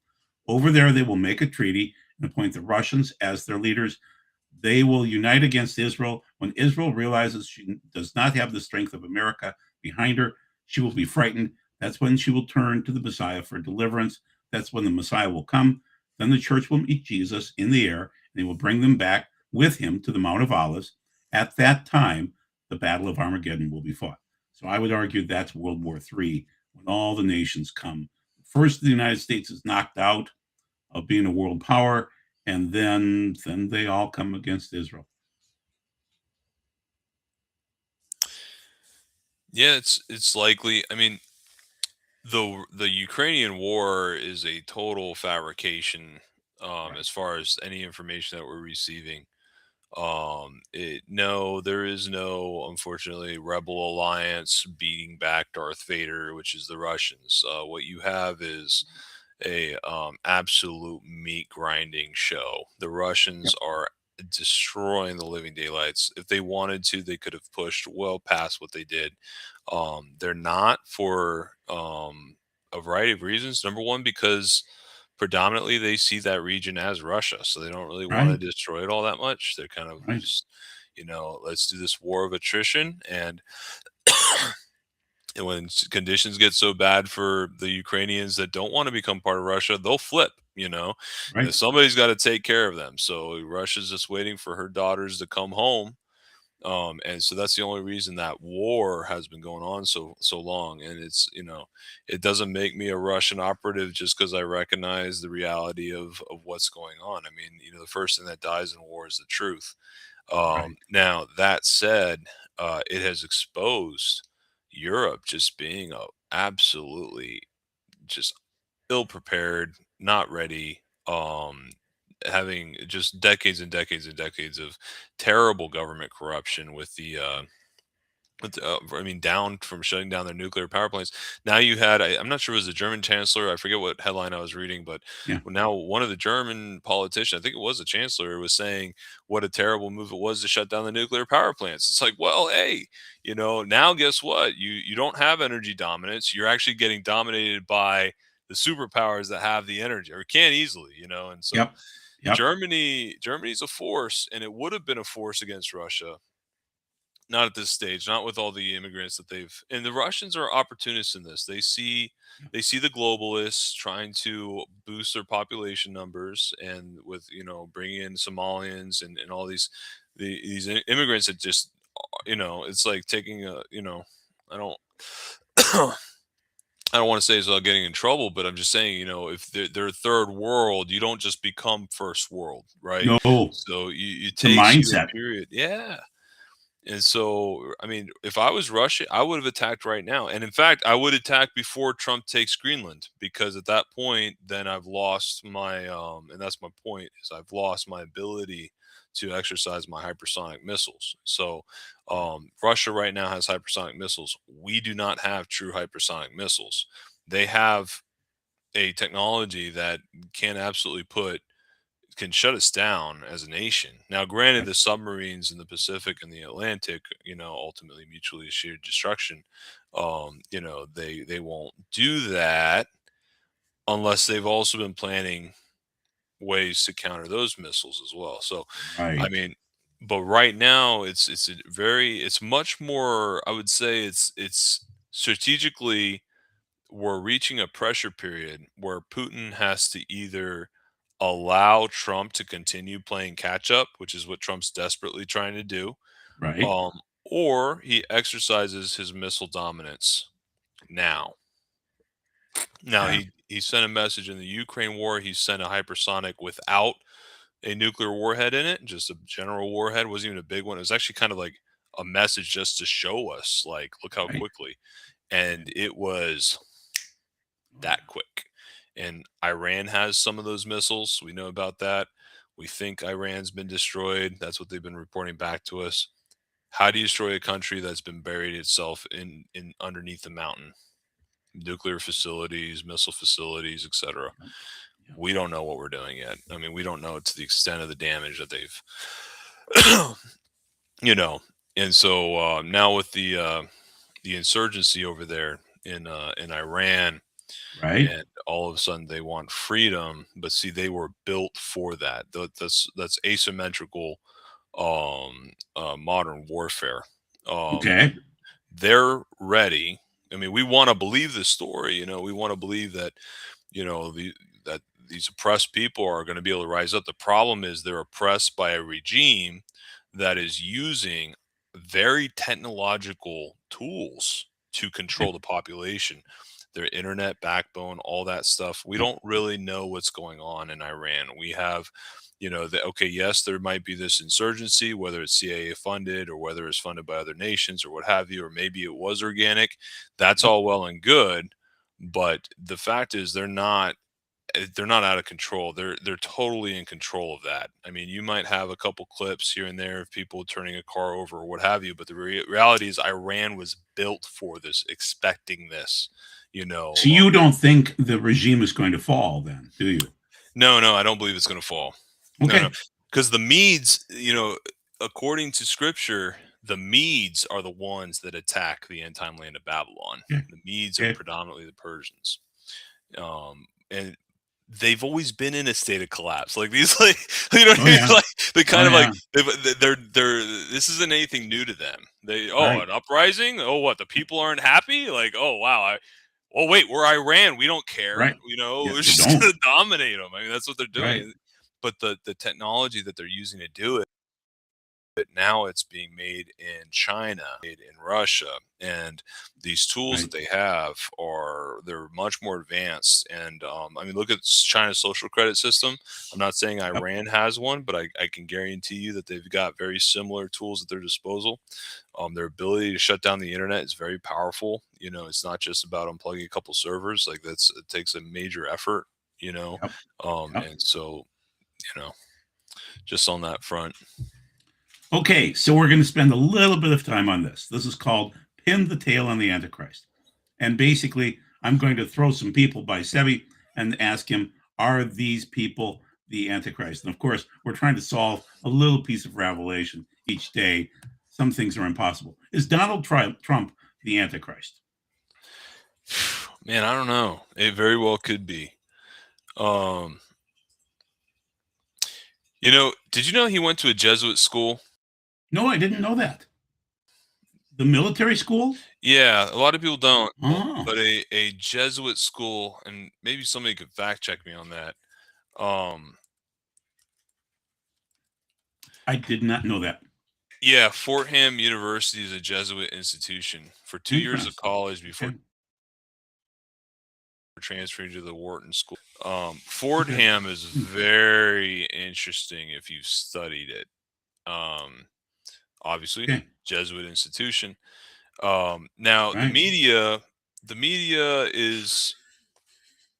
Over there, they will make a treaty and appoint the Russians as their leaders. They will unite against Israel. When Israel realizes she does not have the strength of America behind her, she will be frightened. That's when she will turn to the Messiah for deliverance. That's when the Messiah will come. Then the church will meet Jesus in the air, and he will bring them back with him to the Mount of Olives. At that time, the Battle of Armageddon will be fought. So I would argue that's World War III, when all the nations come. First, the United States is knocked out of being a world power, and then they all come against Israel. yeah, it's likely. I mean, the Ukrainian war is a total fabrication Right. as far as any information that we're receiving. No, there is no, unfortunately, rebel alliance beating back Darth Vader, which is the Russians. What you have is a absolute meat grinding show. The Russians Yep. are destroying the living daylights. If they wanted to, they could have pushed well past what they did. They're not for a variety of reasons. Number one, because predominantly they see that region as Russia, so they don't really want to Right. destroy it all that much. They're kind of Right. just, let's do this war of attrition, and when conditions get so bad for the Ukrainians that don't want to become part of Russia, they'll flip. Right. Somebody's got to take care of them. So Russia's just waiting for her daughters to come home, and so that's the only reason that war has been going on so long. And it doesn't make me a Russian operative just because I recognize the reality of what's going on. I mean, the first thing that dies in war is the truth. Right. Now that said, it has exposed Europe just being absolutely just ill prepared, not ready, having just decades and decades and decades of terrible government corruption I mean, down from shutting down their nuclear power plants. Now you had, I'm not sure it was the German chancellor. I forget what headline I was reading, but Yeah. now one of the German politicians, I think it was the chancellor, was saying what a terrible move it was to shut down the nuclear power plants. It's like, well, hey, now guess what? You don't have energy dominance. You're actually getting dominated by the superpowers that have the energy or can easily, and so Yep. Yep. Germany's a force, and it would have been a force against Russia, not at this stage, not with all the immigrants that they've, and the Russians are opportunists in this. Yep. They see the globalists trying to boost their population numbers, and with bringing in Somalians and all these immigrants that just it's like taking a I don't I don't want to say it's about getting in trouble, but I'm just saying, if they're third world, you don't just become first world, right? No, So you it's a take a mindset. period, yeah. And so, I mean, if I was Russia, I would have attacked right now. And in fact, I would attack before Trump takes Greenland, because at that point, then I've lost my, and that's my point, is I've lost my ability to exercise my hypersonic missiles. So, Russia right now has hypersonic missiles. We do not have true hypersonic missiles. They have a technology that can absolutely can shut us down as a nation. Now, granted, Right. the submarines in the Pacific and the Atlantic, ultimately mutually assured destruction. They won't do that unless they've also been planning ways to counter those missiles as well. So, I Right. mean, but right now it's much more. I would say it's strategically, we're reaching a pressure period where Putin has to either allow Trump to continue playing catch up, which is what Trump's desperately trying to do, Right. um, or he exercises his missile dominance now. Now Yeah. he sent a message in the Ukraine war. He sent a hypersonic without a nuclear warhead in it, just a general warhead. Wasn't even a big one. It was actually kind of like a message just to show us, like, look how Right. quickly. Right. And it was Oh, that quick. And Iran has some of those missiles. We know about that. We think Iran's been destroyed. That's what they've been reporting back to us. How do you destroy a country that's been buried itself in underneath the mountain? Nuclear facilities, missile facilities, etc. yeah. Yeah. We don't know what we're doing yet. I mean, we don't know to the extent of the damage that they've, you know. And so now with the insurgency over there in Iran, Right. and all of a sudden they want freedom, but see, they were built for that. That's asymmetrical modern warfare. Okay. They're ready. I mean, we want to believe the story. We want to believe that that these oppressed people are going to be able to rise up. The problem is they're oppressed by a regime that is using very technological tools to control Right. the population, their internet backbone, all that stuff. We Yep. don't really know what's going on in Iran. We have, okay, yes, there might be this insurgency, whether it's CIA funded or whether it's funded by other nations or what have you, or maybe it was organic. That's Yep. all well and good, but the fact is they're not out of control. They're totally in control of that. I mean, you might have a couple clips here and there of people turning a car over or what have you, but the reality is Iran was built for this, expecting this. You know, So you don't think the regime is going to fall then, do you? no, no, I don't believe it's going to fall. No, no, Okay. because the Medes, according to Scripture, the Medes are the ones that attack the end time land of Babylon. Okay. The Medes are Okay. predominantly the Persians. And they've always been in a state of collapse. Like these, like what Oh I mean? yeah. Like they Oh kind of like yeah. they're. This isn't anything new to them. Right. An uprising. Oh, what, the people aren't happy? Like, oh wow. Oh wait, we're Iran. We don't care. Right. Yeah. We're You just don't. gonna dominate them. I mean, that's what they're Right. doing. But the technology that they're using to do it, but now it's being made in China, made in Russia, and these tools Right. that they have they're much more advanced. And I mean, look at China's social credit system. I'm not saying Yep. Iran has one, but I can guarantee you that they've got very similar tools at their disposal. Their ability to shut down the internet is very powerful. It's not just about unplugging a couple servers. Like, it takes a major effort. You know, Yep. Yep. and so you know, just on that front. Okay, so we're going to spend a little bit of time on this. This is called Pin the Tail on the Antichrist. And basically, I'm going to throw some people by Sebi and ask him, are these people the Antichrist? And of course, we're trying to solve a little piece of revelation each day. Some things are impossible. Is Donald Trump the Antichrist? Man, I don't know. It very well could be. Um, did you know he went to a Jesuit school? No, I didn't know that. The military school? Yeah, a lot of people don't, Oh, but a Jesuit school, and maybe somebody could fact check me on that. Um, I did not know that. yeah, Fordham University is a Jesuit institution for 2 years of Interesting. college before Okay. transferring to the Wharton School. Okay. Fordham is Hmm. very interesting if you've studied it. Um, Obviously, Okay. Jesuit institution. Now Right. the media is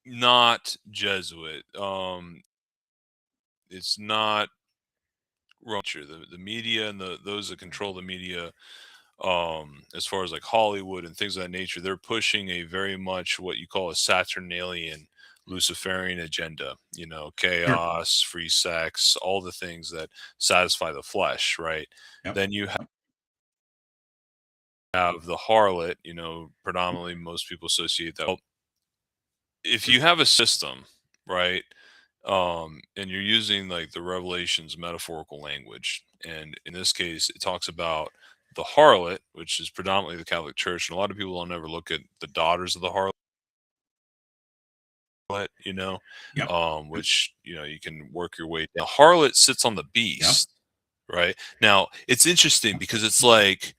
not Jesuit. It's not Roman. The media and those that control the media, as far as like Hollywood and things of that nature, they're pushing a very much what you call a Saturnalian Luciferian agenda, Sure. chaos, free sex, all the things that satisfy the flesh, right? Yep. Then you Yep. have the harlot, predominantly most people associate that. Well, if you have a system, right, and you're using like the Revelations metaphorical language, and in this case, it talks about the harlot, which is predominantly the Catholic Church, and a lot of people don't ever look at the daughters of the harlot, Yep. Yep. which you can work your way down. Harlot sits on the Yep. beast, right? Now it's interesting because it's like,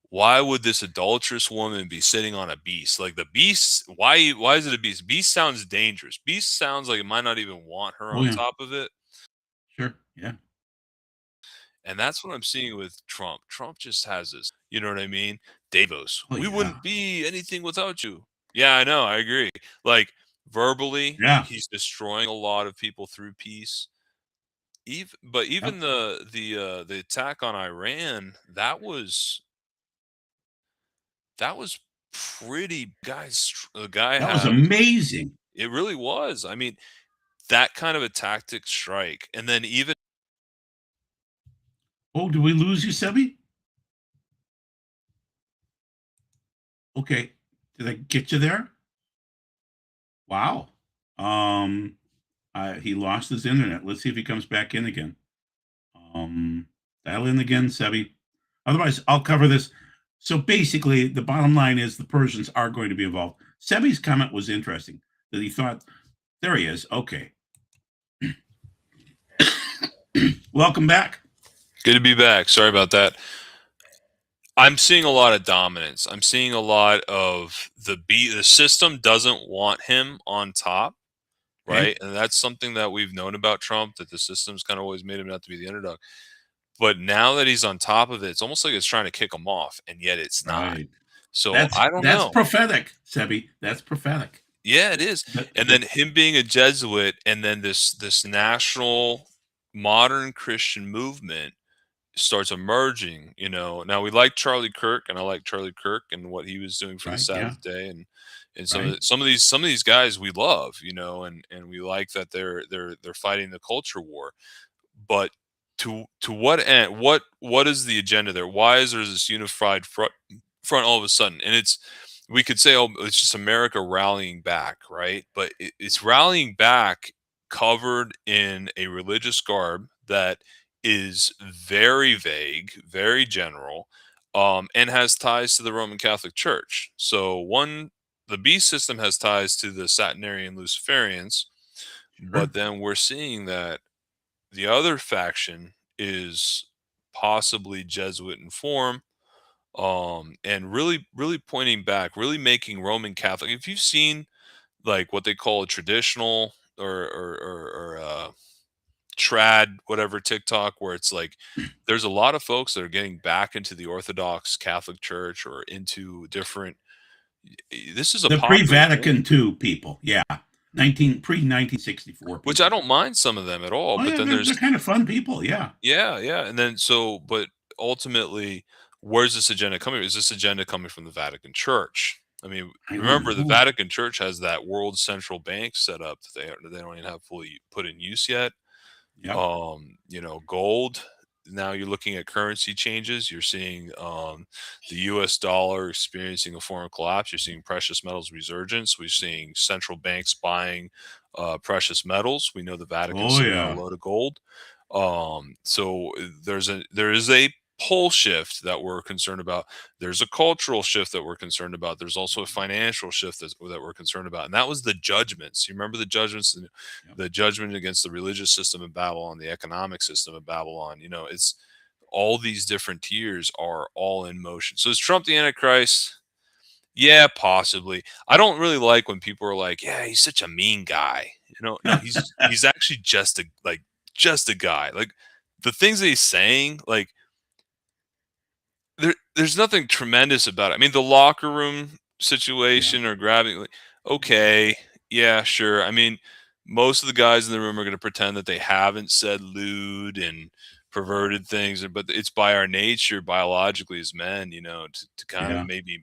why would this adulterous woman be sitting on a beast? Like the beast, why is it a beast? Beast sounds dangerous. Beast sounds like it might not even want her Oh on yeah. top of it. Sure. Yeah. And that's what I'm seeing with Trump. Trump just has this, you know what I mean? Davos, Oh we yeah. wouldn't be anything without you. Yeah, I know, I agree. Like verbally, Yeah. he's destroying a lot of people through peace. Even Yep. the attack on Iran, that was pretty guys. The guy That was had amazing. it really was. I mean, that kind of a tactic strike, and then even Oh, did we lose you, Sebi? Okay. Did I get you there? Wow. Um, he lost his internet. Let's see if he comes back in again. Um, Dial in again, Sebi. Otherwise, I'll cover this. So basically, the bottom line is the Persians are going to be involved. Sebi's comment was interesting that he thought, there he is. Okay. Welcome back. good to be back. Sorry about that. I'm seeing a lot of dominance. I'm seeing a lot of the system doesn't want him on top, Okay. right? And that's something that we've known about Trump, that the system's kind of always made him out to be the underdog. But now that he's on top of it, it's almost like it's trying to kick him off, and yet it's not. Right. So That's I don't that's know. prophetic, Sebi. That's prophetic. Yeah, it is. And then him being a Jesuit, and then this national modern Christian movement starts emerging. Now we like Charlie Kirk, and I like Charlie Kirk and what he was doing for the Right. Yeah. Sabbath day, and Right. some of these guys we love, and we like that they're fighting the culture war. But to what end? What is the agenda there? Why is there this unified front all of a sudden? And we could say, oh, it's just America rallying back, right? But it's rallying back covered in a religious garb that is very vague, very general, and has ties to the Roman Catholic Church. So the beast system has ties to the Saturnarian Luciferians, Sure. but then we're seeing that the other faction is possibly Jesuit in form, and really, really pointing back, really making Roman Catholic. If you've seen like what they call a traditional or trad whatever TikTok, where it's like there's a lot of folks that are getting back into the Orthodox Catholic Church or into different. This is a The popular pre-Vatican thing, II people. Yeah. 1964 which I people. don't mind some of them at all. Oh But yeah, then they're there's kind of fun people. Yeah. Yeah, yeah, and then but ultimately, where's this agenda coming? Is this agenda coming from the Vatican Church? I mean, I don't remember the know. Vatican Church has that world central bank set up that they don't even have fully put in use yet. Yep. Gold. Now you're looking at currency changes. You're seeing the U.S. dollar experiencing a form of collapse. You're seeing precious metals resurgence. We're seeing central banks buying precious metals. We know the Vatican's Oh sitting on a yeah. load of gold. So there is a pole shift that we're concerned about. There's a cultural shift that we're concerned about. There's also a financial shift that we're concerned about, and that was the judgments. You remember the judgments, Yep. the judgment against the religious system of Babylon, the economic system of Babylon. It's all these different tiers are all in motion. So is Trump the Antichrist? Yeah, possibly. I don't really like when people are like, "Yeah, he's such a mean guy." No, he's actually just a guy. Like the things that he's saying, like there's nothing tremendous about it. I mean, the locker room Yeah, situation or grabbing, like, okay, yeah, sure. I mean, most of the guys in the room are going to pretend that they haven't said lewd and perverted things, but it's by our nature, biologically as men, to kind of yeah. maybe,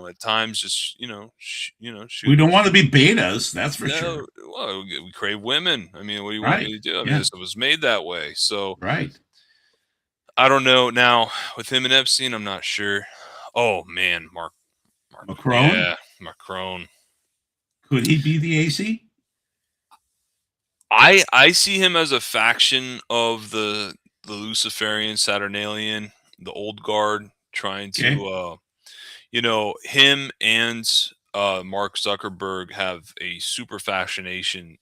at times just, We shoot. don't want to be betas, that's for No, sure. well, we crave women. I mean, what do you want Right. me to do? I mean, Yeah. this was made that way. So Right. I don't know. Now with him and Epstein, I'm not sure. Oh man, Mark, Macron, yeah, Macron. could he be the AC? I see him as a faction of the Luciferian Saturnalian, the old guard, trying Okay. to him and Mark Zuckerberg have a super fascination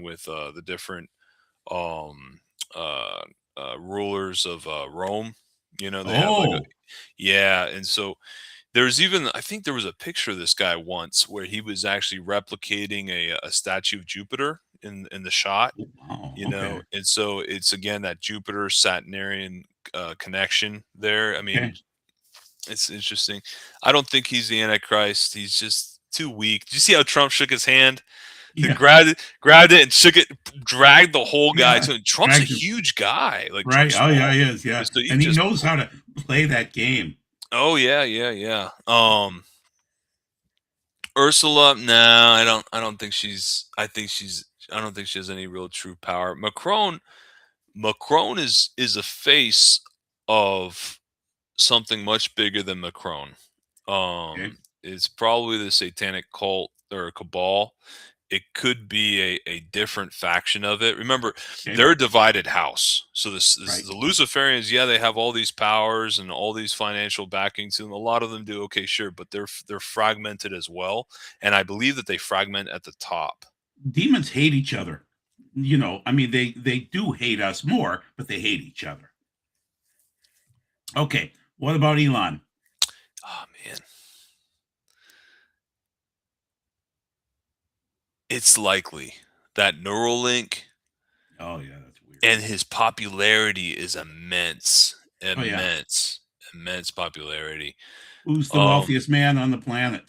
with the different um uh rulers of Rome. They have like a, Oh, yeah, and so there's even, I think there was a picture of this guy once where he was actually replicating a statue of Jupiter in the shot, wow. Okay. and so it's again that Jupiter Saturnarian connection there. I mean, Okay. it's interesting. I don't think he's the Antichrist. He's just too weak. Did you see how Trump shook his hand? He Yeah. grabbed it and shook it, dragged the whole guy Yeah. to it. Trump's a Dragged him. huge guy. Like Right. Trump's Oh, yeah, small. he is. Yeah. So he And he just, knows how to play that game. oh yeah, yeah, yeah. Ursula, no, I don't think she's. I don't think she has any real true power. Macron is a face of something much bigger than Macron. Okay. It's probably the satanic cult or cabal. It could be a different faction of it. Remember, Okay. they're a divided house. So this Right. the Luciferians, yeah, they have all these powers and all these financial backing to them. A lot of them do, okay, sure, but they're fragmented as well. And I believe that they fragment at the top. Demons hate each other. I mean, they do hate us more, but they hate each other. Okay. What about Elon? Oh man, it's likely that Neuralink Oh, yeah, that's weird. and his popularity is immense, Oh, yeah. immense popularity. Who's the Um, wealthiest man on the planet?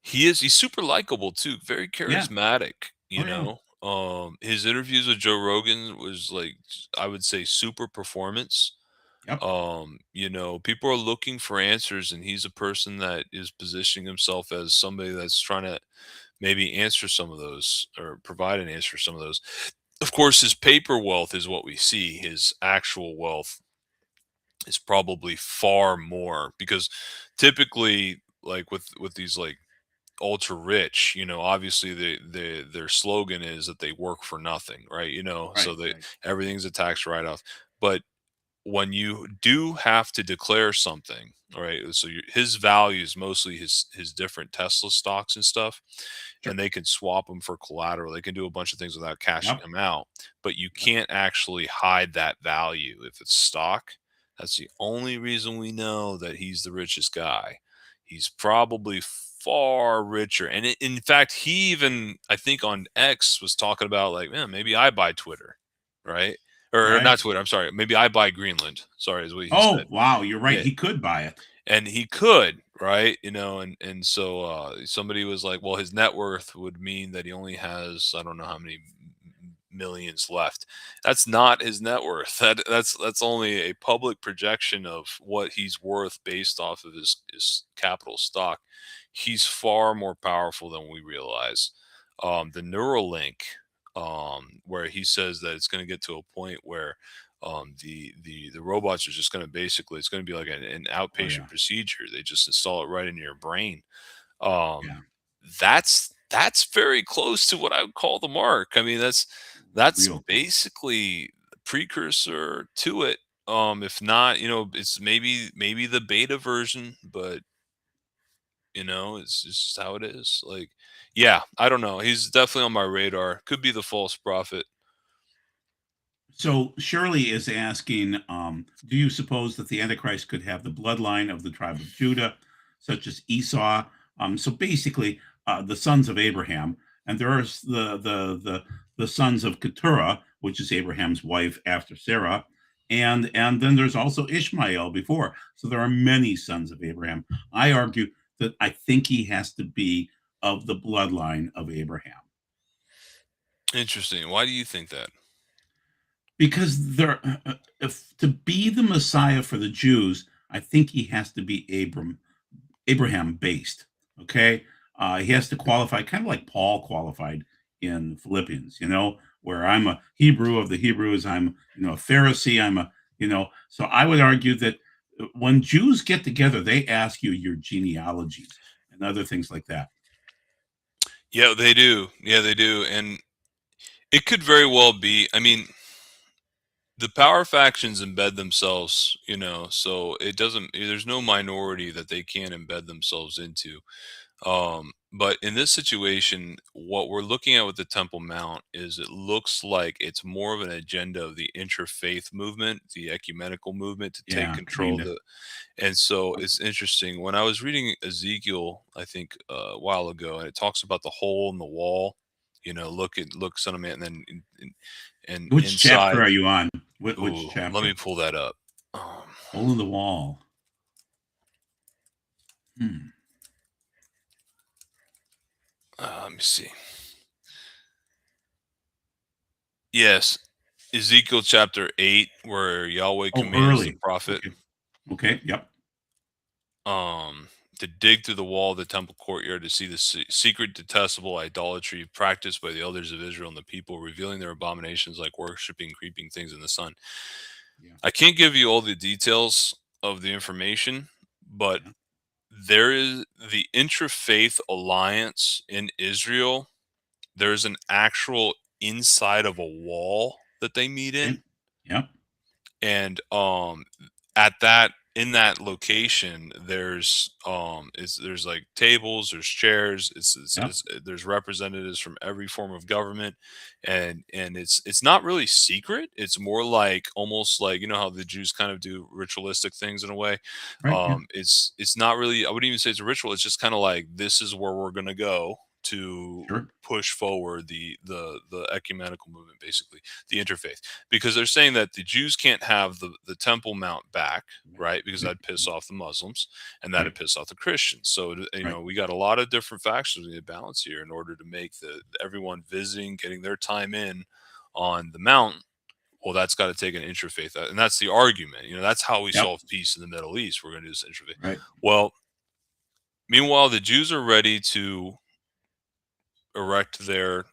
he's super likable too, very Yeah. charismatic. Oh, yeah. His interviews with Joe Rogan was like, I would say, super performance. Yep. People are looking for answers, and he's a person that is positioning himself as somebody that's trying to maybe answer some of those or provide an answer for some of those. Of course, his paper wealth is what we see. His actual wealth is probably far more because typically, like with these like ultra rich, obviously their slogan is that they work for nothing, right? Right. So they Right. everything's a tax write off. But when you do have to declare something, all right, so his value is mostly his different Tesla stocks and stuff, Sure. and they can swap them for collateral. They can do a bunch of things without cashing Yep. them out, but you Yep. can't actually hide that value if it's stock. That's the only reason we know that he's the richest guy. He's probably far richer, and in fact, he even, I think, on X was talking about like, man, maybe I buy Twitter, right? Or Right. not Twitter. I'm sorry. Maybe I buy Greenland. Sorry, is what he Oh, said. wow. You're right. Yeah, He could buy it. and he could, right? And so somebody was like, well, his net worth would mean that he only has, I don't know how many millions left. That's not his net worth. That's only a public projection of what he's worth based off of his capital stock. He's far more powerful than we realize. The Neuralink, where he says that it's going to get to a point where the robots are just going to basically, it's going to be like an Oh, outpatient yeah. procedure. They just install it right in your brain. um Yeah. that's very close to what I would call the mark. I mean, that's Real close. basically the precursor to it. If not, it's maybe the beta version, but it's just how it is. Like, yeah, I don't know, he's definitely on my radar. Could be the false prophet. So Shirley is asking, do you suppose that the Antichrist could have the bloodline of the tribe of Judah, such as Esau? So basically, the sons of Abraham, and there's the sons of Keturah, which is Abraham's wife after Sarah, and then there's also Ishmael before. So there are many sons of Abraham. I argue that I think he has to be of the bloodline of Abraham Interesting. Why do you think that? because if to be the Messiah for the Jews, I think he has to be Abraham based. Okay, he has to qualify, kind of like Paul qualified in Philippians. Where I'm a Hebrew of the Hebrews, I'm a Pharisee, I'm a So I would argue that when Jews get together, they ask you your genealogies and other things like that. Yeah, they do. Yeah, they do. And it could very well be. I mean, the power factions embed themselves, so it doesn't, there's no minority that they can't embed themselves into. But in this situation, what we're looking at with the Temple Mount is it looks like it's more of an agenda of the interfaith movement, the ecumenical movement to take Yeah, control kind of of. the. And so it's interesting. When I was reading Ezekiel, I think a while ago, and it talks about the hole in the wall. Look, son of man, and then and Which chapter inside. are you on? Which Ooh, let chapter? me pull that up. Um, Hole in the wall. Hmm. let me see. Yes, Ezekiel chapter 8, where Yahweh Oh, commands the early. prophet Okay. Okay. Yep. um, to dig through the wall of the temple courtyard to see the secret detestable idolatry practiced by the elders of Israel and the people, revealing their abominations like worshiping creeping things in the sun. Yeah. I can't give you all the details of the information, but Yeah. there is the interfaith alliance in Israel. There's an actual inside of a wall that they meet in, Okay. Yep. and at that in that location there's like tables, there's chairs, Yep. there's representatives from every form of government, and it's not really secret. It's more like, almost like, how the Jews kind of do ritualistic things in a way. Right. Yeah. It's not really, I wouldn't even say it's a ritual. It's just kind of like, this is where we're going to go to Sure. push forward the ecumenical movement, basically the interfaith, because they're saying that the Jews can't have the Temple Mount back, Right. right? Because Right. that'd piss off the Muslims, and that'd Right. piss off the Christians. So Right. we got a lot of different factions we need to balance here in order to make the everyone visiting, getting their time in on the mountain. Well, that's got to take an interfaith, and that's the argument. That's how we Yep. solve peace in the Middle East. We're going to do this interfaith. Right. Well, meanwhile, the Jews are ready to erect their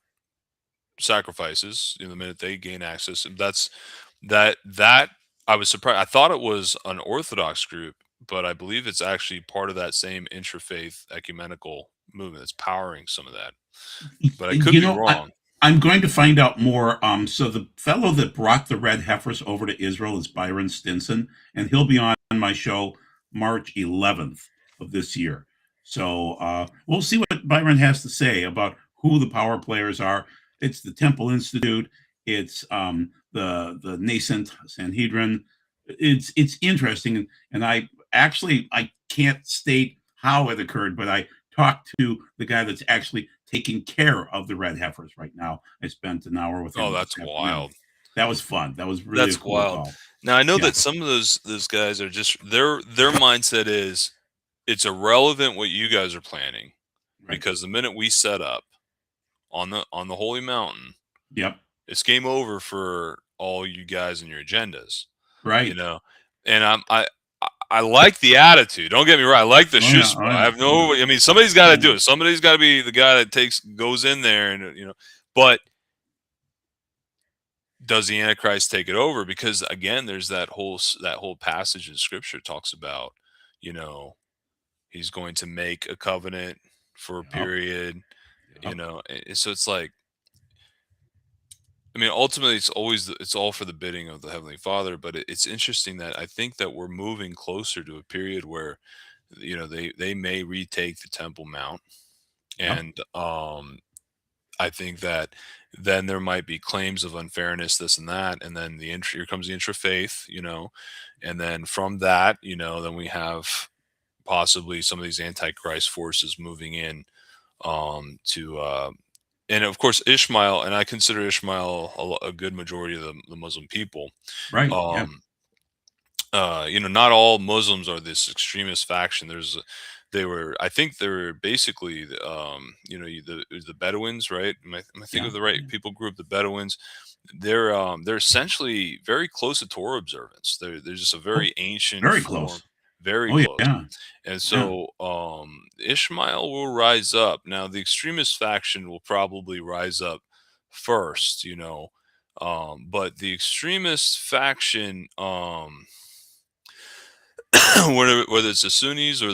sacrifices the minute they gain access. And that I was surprised. I thought it was an Orthodox group, but I believe it's actually part of that same interfaith ecumenical movement that's powering some of that. But I could You be know, I, wrong. I'm going to find out more. So the fellow that brought the red heifers over to Israel is Byron Stinson, and he'll be on my show March 11th of this year. So we'll see what Byron has to say about who the power players are. It's the Temple Institute. It's the nascent Sanhedrin. It's interesting, and I can't state how it occurred, but I talked to the guy that's actually taking care of the red heifers right now. I spent an hour with Oh, him this that's afternoon. wild. That was fun. That was really a That's cool wild. call. Now I know Yeah, that some of those guys are just, their mindset is, it's irrelevant what you guys are planning, right. because the minute we set up on the holy mountain, Yep. it's game over for all you guys and your agendas, you Right. know. And I like the attitude. Don't get me wrong. I like the Oh yeah. shuspa. Oh I yeah. have Oh yeah. no. I mean, somebody's got to Oh, do it. Somebody's got to be the guy that goes in there, and But does the Antichrist take it over? Because again, there's that whole passage in Scripture talks about, you know, he's going to make a covenant for a yep. period. Yep. So it's like, I mean, ultimately, it's all for the bidding of the Heavenly Father. But it's interesting that I think that we're moving closer to a period where, they may retake the Temple Mount, Yep. and I think that then there might be claims of unfairness, this and that, and then here comes the intrafaith, and then from that, then we have possibly some of these antichrist forces moving in, to and of course Ishmael, and I consider Ishmael a good majority of the Muslim people. Right. Yeah. Um, not all Muslims are this extremist faction. I think they were basically, it was the Bedouins, right? Am I thinking Yeah. of the right Yeah. people group? The Bedouins. They're essentially very close to Torah observance. They're just a Oh, very ancient very form, close. very Oh, close. yeah. And Yeah. so Ishmael will rise up. Now the extremist faction will probably rise up first, but the extremist faction, whether it's the Sunnis or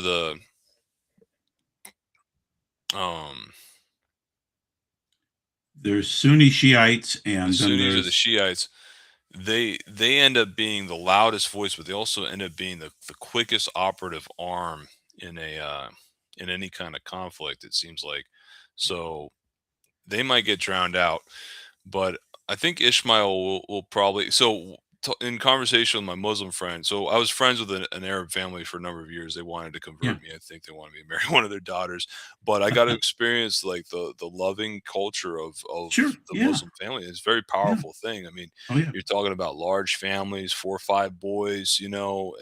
um, There's Sunni Shiites, the and then Sunnis or the there's Shiites, they end up being the loudest voice, but they also end up being the quickest operative arm in a in any kind of conflict. It seems like, so they might get drowned out. But I think Ishmael will probably, in conversation with my Muslim friend. So I was friends with an Arab family for a number of years. They wanted to yeah. convert me. I think they wanted me to marry one of their daughters, but I got to experience like the loving culture of Sure. the Yeah. Muslim family. It's a very Yeah. powerful thing. I mean, Oh, yeah. you're talking about large families, 4 or 5 boys, and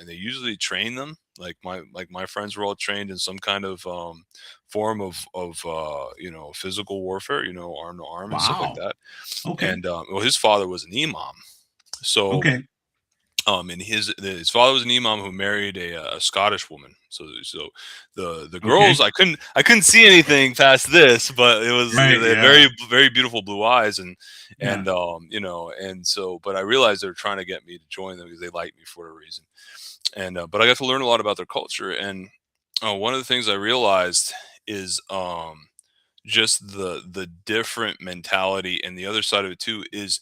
they usually train them. Like my friends were all trained in some kind of form of physical warfare, arm to arm and stuff like Wow. that. Okay. And well, his father was an imam. So Okay. and his father was an imam who married a Scottish woman. So the girls, Okay. I couldn't see anything past this, but it was, Right. they had Yeah. very very beautiful blue eyes, and Yeah. and so, but I realized they were trying to get me to join them because they liked me for whatever reason. And but I got to learn a lot about their culture. And one of the things I realized is just the different mentality, and the other side of it too is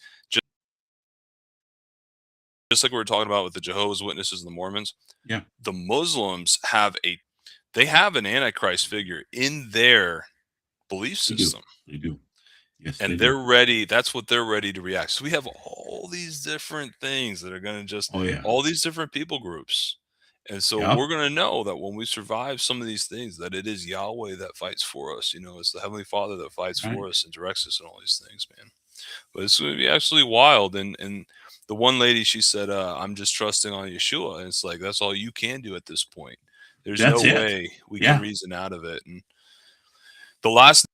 just like we were talking about with the Jehovah's Witnesses and the Mormons. Yeah. The Muslims have an antichrist figure in their belief They do. system, They do. Yes, they and do. that's what they're ready to react. So we have all these different things that are going to just, Oh, yeah. all these different people groups. And so Yep. we're going to know that when we survive some of these things, that it is Yahweh that fights for us. It's the Heavenly Father that fights Right. for us and directs us in all these things, man. But it's going to be absolutely wild. And the one lady, she said, I'm just trusting on Yeshua. And it's like, that's all you can do at this point. There's no That's it. way we can Yeah. reason out of it. And the last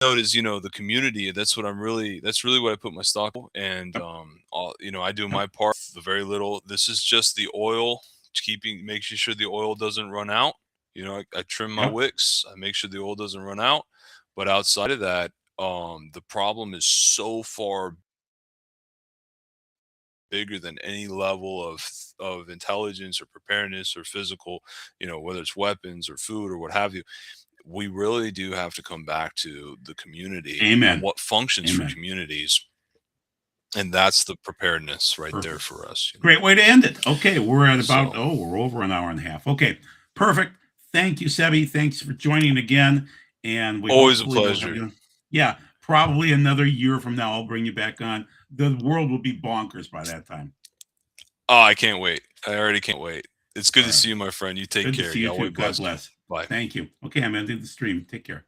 note is, the community. That's really what I put my stock on. And Yep. I do Yep. my part, the very little. This is just the oil, making sure the oil doesn't run out. I trim my Yep. wicks, I make sure the oil doesn't run out. But outside of that, the problem is so far bigger than any level of intelligence or preparedness or physical, whether it's weapons or food or what have you. We really do have to come back to the community and Amen. what functions for Amen. communities, and that's the preparedness right there Perfect. for us. Great way to end it. Okay, we're at about, So we're over an hour and a half. Okay, perfect. Thank you, Sebi. Thanks for joining again. And we always a hopefully will have pleasure. you. Yeah, probably another year from now, I'll bring you back on. The world will be bonkers by that time. Oh, I can't wait. I already can't wait. It's good All to right. see you, my friend. You take Good to care. see you Yahweh too. God bless you. bless. Bye. Thank you. Okay, I'm ending the stream. Take care.